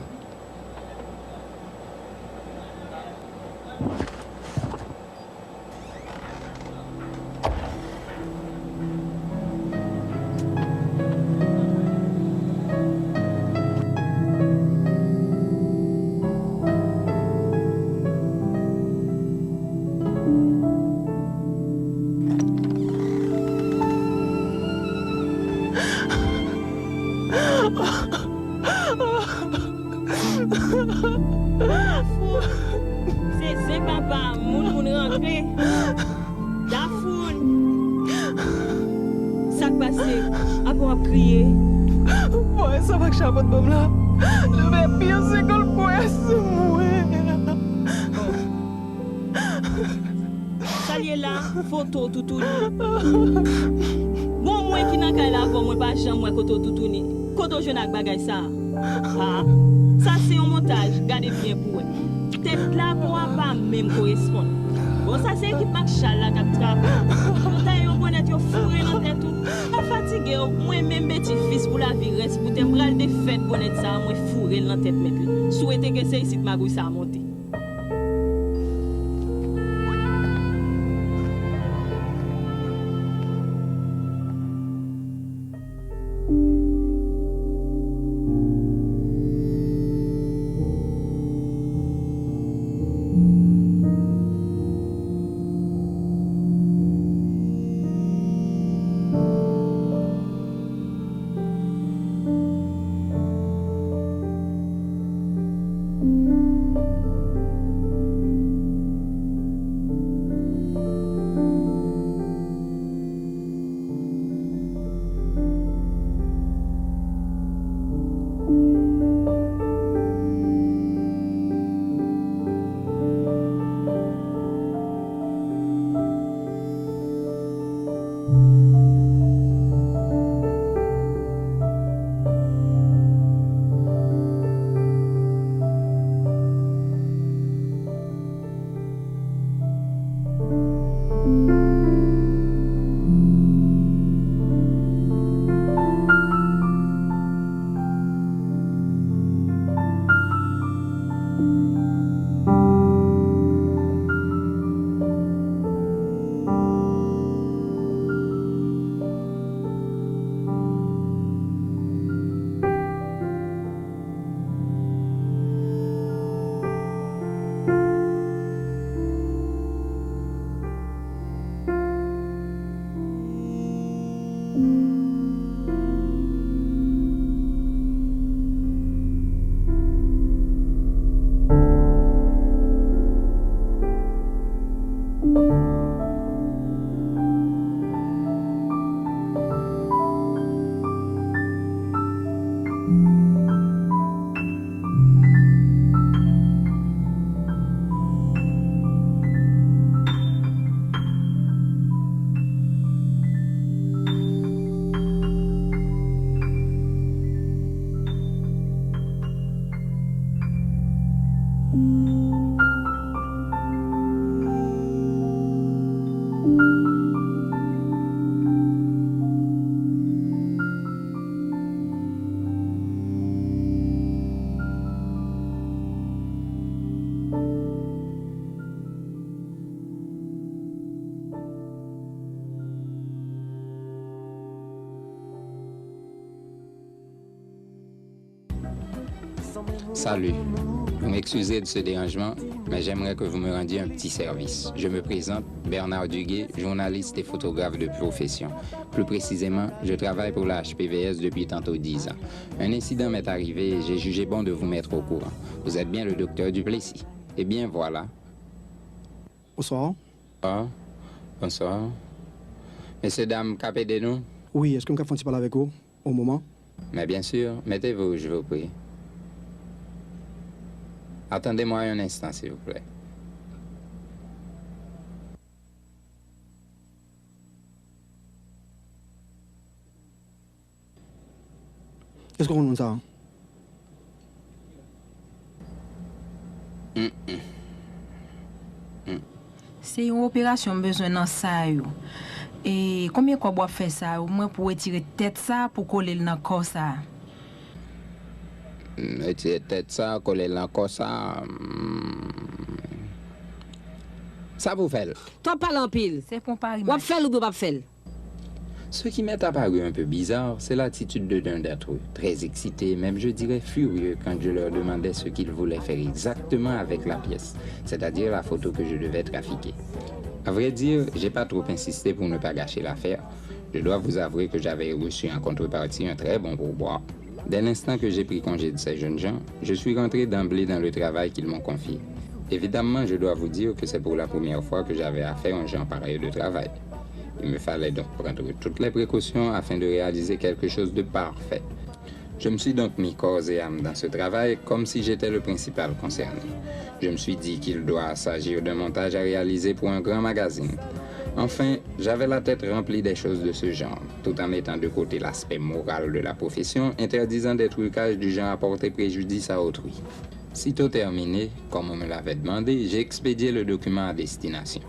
C'est papa, moun rentré. Dafoun. Ça passé, après on crié. Ouais, ça va que j'abonne bon là. Le pire, c'est que le poing se mourir. Ça y est là, photo tout. Bon, moi qui n'a qu'à là, moi pas jamais moi koto tout ni. Koto je n'ai bagay ça. Ah, ça c'est un montage, gardez bien pour eux. Tête là pour pas même correspondre. Bon, ça c'est équipe Marshall là qui travaille. Nous taillons bonnet yo fourré dans tête tout. Pas fatigué, moi même petit fils pour la vie reste pour te bral de fête bonnet ça, moi fourré dans tête mettre. Souhaiter que c'est ici magouille ça monter. Salut. Vous m'excusez de ce dérangement, mais j'aimerais que vous me rendiez un petit service. Je me présente, Bernard Duguay, journaliste et photographe de profession. Plus précisément, je travaille pour la HPVS depuis tantôt 10 ans. Un incident m'est arrivé et j'ai jugé bon de vous mettre au courant. Vous êtes bien le docteur Duplessis. Eh bien, voilà. Bonsoir. Ah, bonsoir. Messieurs, dames, capez de nous? Oui, est-ce que je peux parler avec vous au moment? Mais bien sûr, mettez-vous, je vous prie. Attendez-moi un instant, s'il vous plaît. Est-ce qu'on a ça? C'est une opération besoin dans ça yo. Et combien quoi bois faire ça au moins pour retirer tête ça pour coller dans corps ça. Retirer tête ça, coller dans corps ça. Ça vous fait. Toi parle en pile. C'est pour Paris. Ou faire ou pas faire. Ce qui m'est apparu un peu bizarre, c'est l'attitude de l'un d'entre eux. Très excité, même je dirais furieux, quand je leur demandais ce qu'ils voulaient faire exactement avec la pièce, c'est-à-dire la photo que je devais trafiquer. À vrai dire, j'ai pas trop insisté pour ne pas gâcher l'affaire. Je dois vous avouer que j'avais reçu en contrepartie un très bon pourboire. Dès l'instant que j'ai pris congé de ces jeunes gens, je suis rentré d'emblée dans le travail qu'ils m'ont confié. Évidemment, je dois vous dire que c'est pour la première fois que j'avais à faire un genre pareil de travail. Il me fallait donc prendre toutes les précautions afin de réaliser quelque chose de parfait. Je me suis donc mis corps et âme dans ce travail comme si j'étais le principal concerné. Je me suis dit qu'il doit s'agir d'un montage à réaliser pour un grand magazine. Enfin, j'avais la tête remplie des choses de ce genre, tout en mettant de côté l'aspect moral de la profession, interdisant des trucages du genre à porter préjudice à autrui. Sitôt terminé, comme on me l'avait demandé, j'ai expédié le document à destination.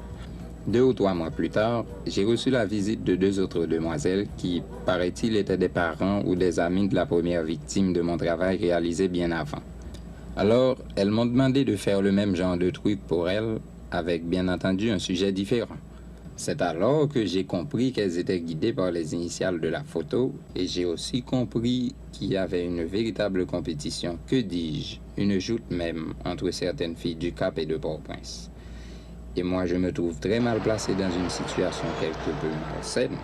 2 ou 3 mois plus tard, j'ai reçu la visite de 2 autres demoiselles qui, paraît-il, étaient des parents ou des amis de la première victime de mon travail réalisé bien avant. Alors, elles m'ont demandé de faire le même genre de truc pour elles, avec bien entendu un sujet différent. C'est alors que j'ai compris qu'elles étaient guidées par les initiales de la photo et j'ai aussi compris qu'il y avait une véritable compétition, que dis-je, une joute même entre certaines filles du Cap et de Port-au-Prince. Et moi, je me trouve très mal placé dans une situation quelque peu malsaine.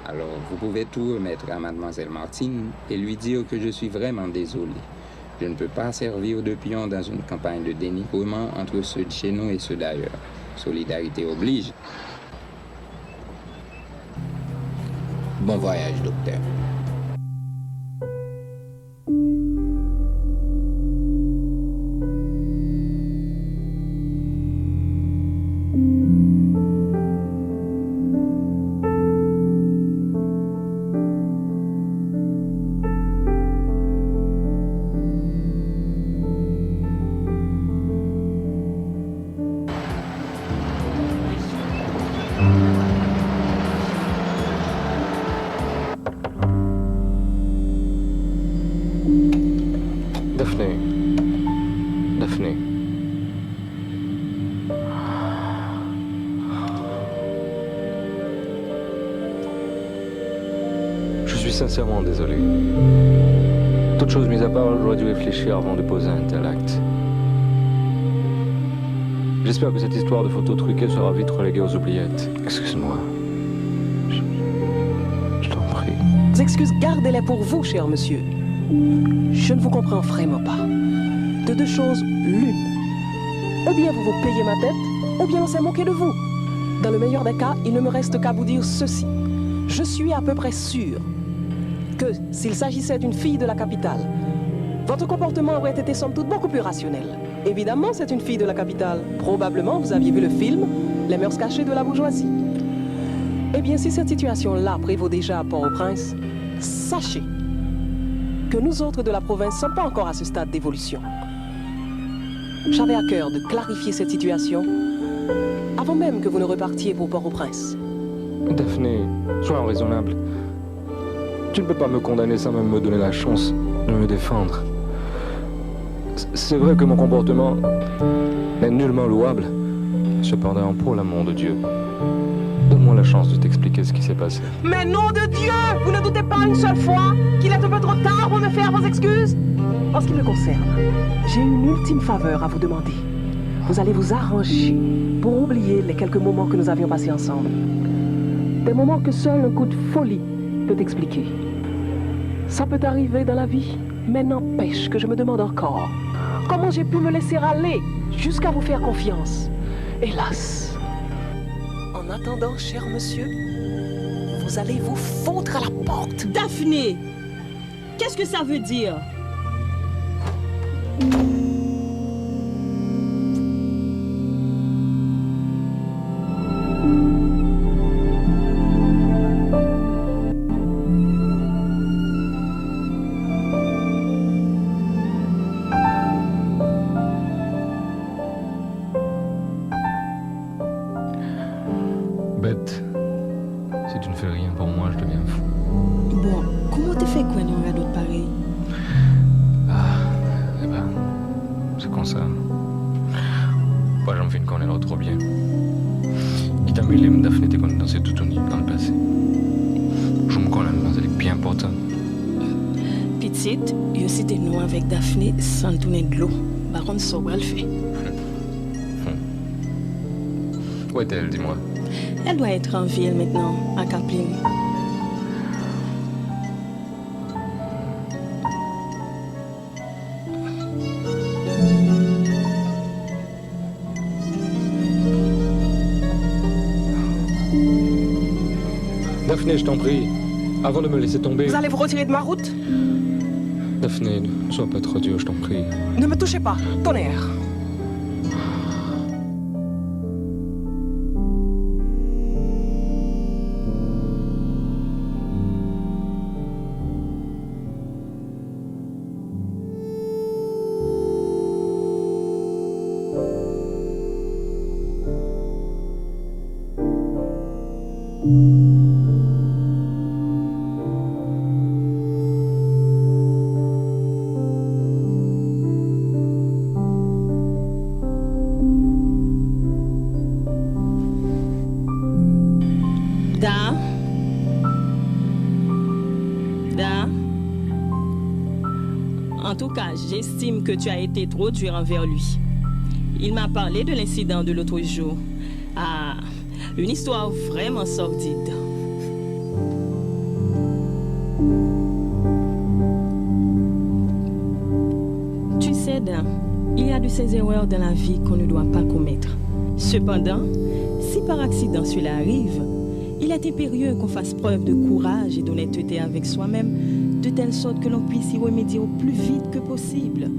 Alors, vous pouvez tout remettre à mademoiselle Martine et lui dire que je suis vraiment désolé. Je ne peux pas servir de pion dans une campagne de dénigrement entre ceux de chez nous et ceux d'ailleurs. Solidarité oblige. Bon voyage, docteur. Daphné. Je suis sincèrement désolé. Toute chose mise à part, j'aurais dû réfléchir avant de poser un tel acte. J'espère que cette histoire de photos truquées sera vite reléguée aux oubliettes. Excuse-moi. Je t'en prie. Les excuses, gardez-les pour vous, cher monsieur. Je ne vous comprends vraiment pas. De 2 choses, l'une. Ou bien vous vous payez ma tête, ou bien on s'est moqué de vous. Dans le meilleur des cas, il ne me reste qu'à vous dire ceci. Je suis à peu près sûr que s'il s'agissait d'une fille de la capitale, votre comportement aurait été somme toute beaucoup plus rationnel. Évidemment, c'est une fille de la capitale. Probablement, vous aviez vu le film « Les mœurs cachées de la bourgeoisie ». Eh bien, si cette situation-là prévaut déjà à Port-au-Prince, sachez que nous autres de la province ne sommes pas encore à ce stade d'évolution. J'avais à cœur de clarifier cette situation avant même que vous ne repartiez pour Port-au-Prince. Daphné, sois raisonnable. Tu ne peux pas me condamner sans même me donner la chance de me défendre. C'est vrai que mon comportement n'est nullement louable. Cependant, pour l'amour de Dieu, donne-moi la chance de t'expliquer ce qui s'est passé. Mais nom de Dieu, vous ne doutez pas une seule fois qu'il est un peu trop tard pour me faire vos excuses? En ce qui me concerne, j'ai une ultime faveur à vous demander. Vous allez vous arranger pour oublier les quelques moments que nous avions passés ensemble. Des moments que seul un coup de folie peut expliquer. Ça peut arriver dans la vie, mais n'empêche que je me demande encore comment j'ai pu me laisser aller jusqu'à vous faire confiance. Hélas. En attendant, cher monsieur, vous allez vous foutre à la porte. Daphné, qu'est-ce que ça veut dire? Bête, si tu ne fais rien pour moi, je deviens fou. Bon, comment tu fais quoi non à d'autres pareils? Eh ben, c'est comme ça. Moi, j'en fais une qu'on est là trop bien. Qui t'a mis les Daphné, t'es connu dans cette toutouni dans le passé. Je me connais dans elle est bien important. Petite, je cité nous avec Daphné sans tourner de l'eau. Par contre, ça va le faire. Où est-elle, dis-moi? Elle doit être en ville maintenant, à Capeline. Daphné, je t'en prie, avant de me laisser tomber... Vous allez vous retirer de ma route? Daphné, ne sois pas trop dur, je t'en prie. Ne me touchez pas, tonnerre. En tout cas, j'estime que tu as été trop dur envers lui. Il m'a parlé de l'incident de l'autre jour. Ah, une histoire vraiment sordide. Tu sais, Dan, il y a de ces erreurs dans la vie qu'on ne doit pas commettre. Cependant, si par accident cela arrive, il est impérieux qu'on fasse preuve de courage et d'honnêteté avec soi-même, de telle sorte que l'on puisse y remédier au plus vite que possible.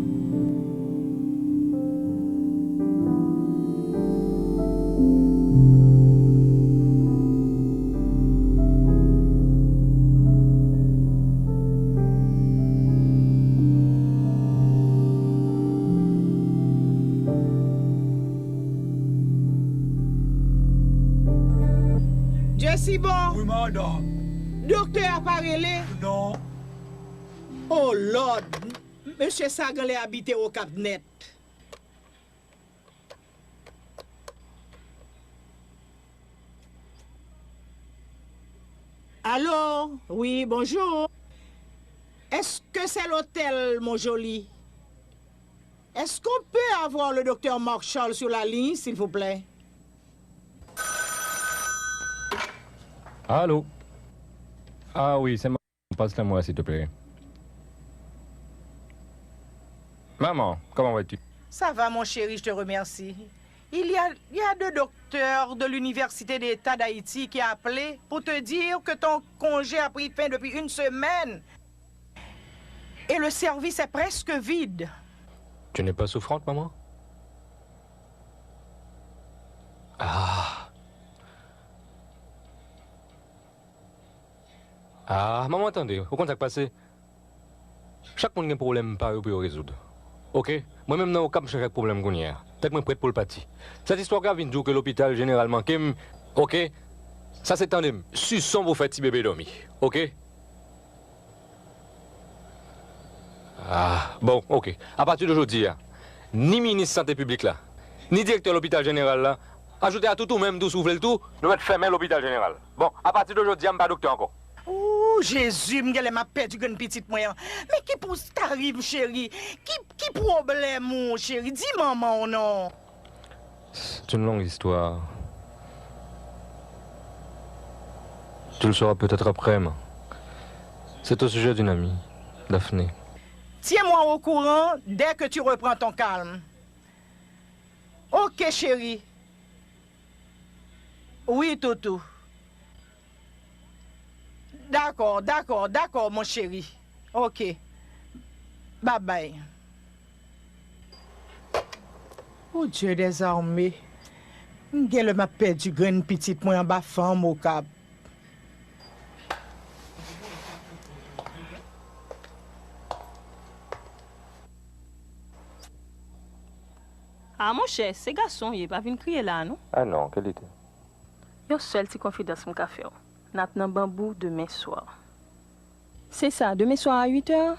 Jesse bon? Oui, madame. Docteur a parlé? Non. Oh Lord, Monsieur Sagan l'a habité au Cap Net. Allô? Oui, bonjour. Est-ce que c'est l'hôtel, mon joli? Est-ce qu'on peut avoir le docteur Marshall sur la ligne, s'il vous plaît? Allô? Ah oui, c'est moi. Passe-la moi, s'il te plaît. Maman, comment vas-tu? Ça va, mon chéri, je te remercie. Il y a deux docteurs de l'Université d'État d'Haïti qui ont appelé pour te dire que ton congé a pris fin depuis une semaine. Et le service est presque vide. Tu n'es pas souffrante, maman? Ah, maman, attendez, au contact passé. Chaque monde a un problème, pas eux pour résoudre. Ok? Moi-même, dans le cap, je n'ai pas de problème qu'on y a. Peut-être que je suis prêt pour le parti. Cette histoire grave vient de dire que l'hôpital généralement, ok? Ça, c'est tandem. Suçon, vous faites petit bébé dormi. Ok? Ah, bon, ok. À partir d'aujourd'hui, ni ministre santé publique là, ni directeur de l'hôpital général là, ajoutez à tout même d'où s'ouvre le tout, nous mettons fermer l'hôpital général. Bon, à partir d'aujourd'hui, je ne suis pas docteur encore. Oh, Jésus, m'gale m'a perdu une petite moyen. Mais qui pour t'arrive, chérie? Qui problème, mon chéri? Dis maman, non. C'est une longue histoire. Tu le sauras peut-être après, mais c'est au sujet d'une amie, Daphné. Tiens-moi au courant dès que tu reprends ton calme. Ok, chérie. Oui, Toto. D'accord, mon chéri. Ok. Bye bye. Oh Dieu des armées. M'gèle m'a perdu une petite moi en bas femme au cap. Ah mon cher, ces garçons, ils pas venus crier là, non? Ah non, quelle idée? Yo seul ti confidence mon café. Nat nan bambou demain soir. C'est ça, demain soir à 8h.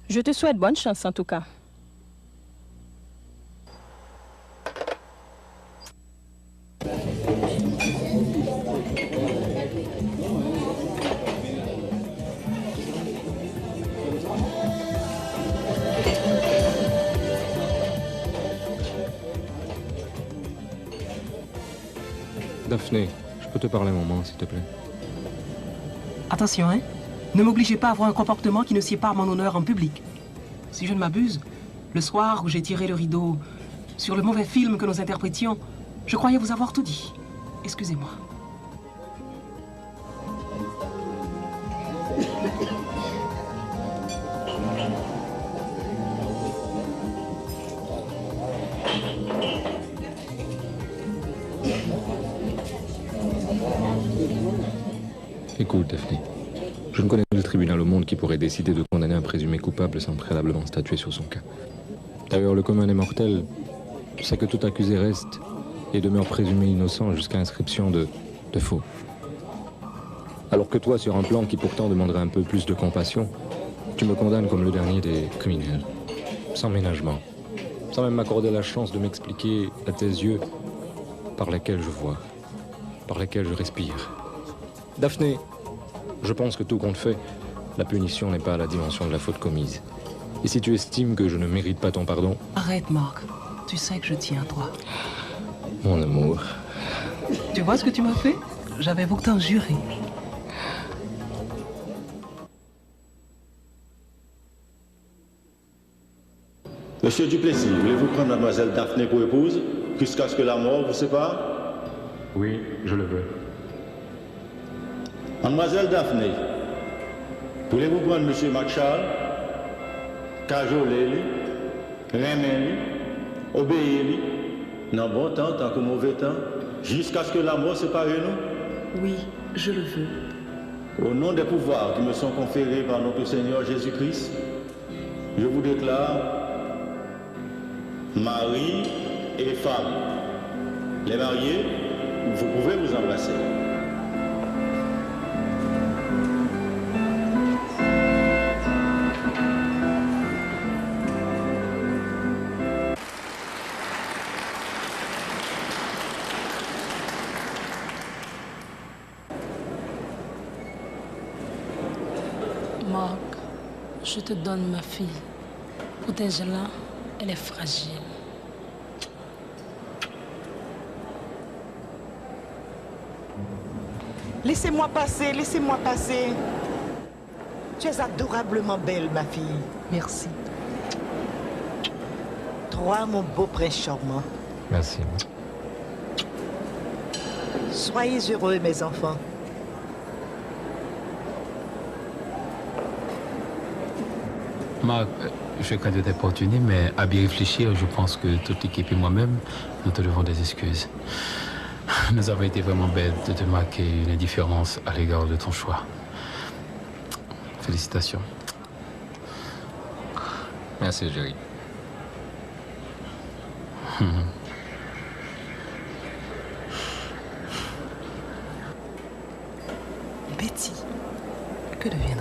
Je te souhaite bonne chance en tout cas. Daphné, je peux te parler un moment, s'il te plaît? Attention, hein. Ne m'obligez pas à avoir un comportement qui ne sied pas à mon honneur en public. Si je ne m'abuse, le soir où j'ai tiré le rideau sur le mauvais film que nous interprétions, je croyais vous avoir tout dit. Excusez-moi. Écoute, Daphné, je ne connais pas le tribunal au monde qui pourrait décider de condamner un présumé coupable sans préalablement statuer sur son cas. D'ailleurs, le commun des mortels, c'est que tout accusé reste et demeure présumé innocent jusqu'à inscription de faux. Alors que toi, sur un plan qui pourtant demanderait un peu plus de compassion, tu me condamnes comme le dernier des criminels, sans ménagement, sans même m'accorder la chance de m'expliquer à tes yeux par lesquels je vois, par lesquels je respire. Daphné, je pense que tout compte fait, la punition n'est pas à la dimension de la faute commise. Et si tu estimes que je ne mérite pas ton pardon... Arrête, Marc. Tu sais que je tiens à toi. Mon amour... Tu vois ce que tu m'as fait? J'avais pourtant juré. Monsieur Duplessis, voulez-vous prendre mademoiselle Daphné pour épouse, jusqu'à ce que la mort vous sépare? Oui, je le veux. Mademoiselle Daphné, voulez-vous prendre monsieur Marshall, cajoler lui, remer lui, obéir lui, dans bon temps, tant que mauvais temps, jusqu'à ce que la mort sépare nous? Oui, je le veux. Au nom des pouvoirs qui me sont conférés par notre Seigneur Jésus-Christ, je vous déclare mari et femme. Les mariés, vous pouvez vous embrasser. Marc, je te donne ma fille. Protège-la, elle est fragile. Laissez-moi passer, laissez-moi passer. Tu es adorablement belle, ma fille. Merci. Toi, mon beau prince charmant. Merci. Soyez heureux, mes enfants. Marc, je crains de t'importuner, mais à bien réfléchir, je pense que toute l'équipe et moi-même, nous te devons des excuses. Nous avons été vraiment bêtes de te marquer une indifférence à l'égard de ton choix. Félicitations. Merci, Jerry. Betty, que deviendra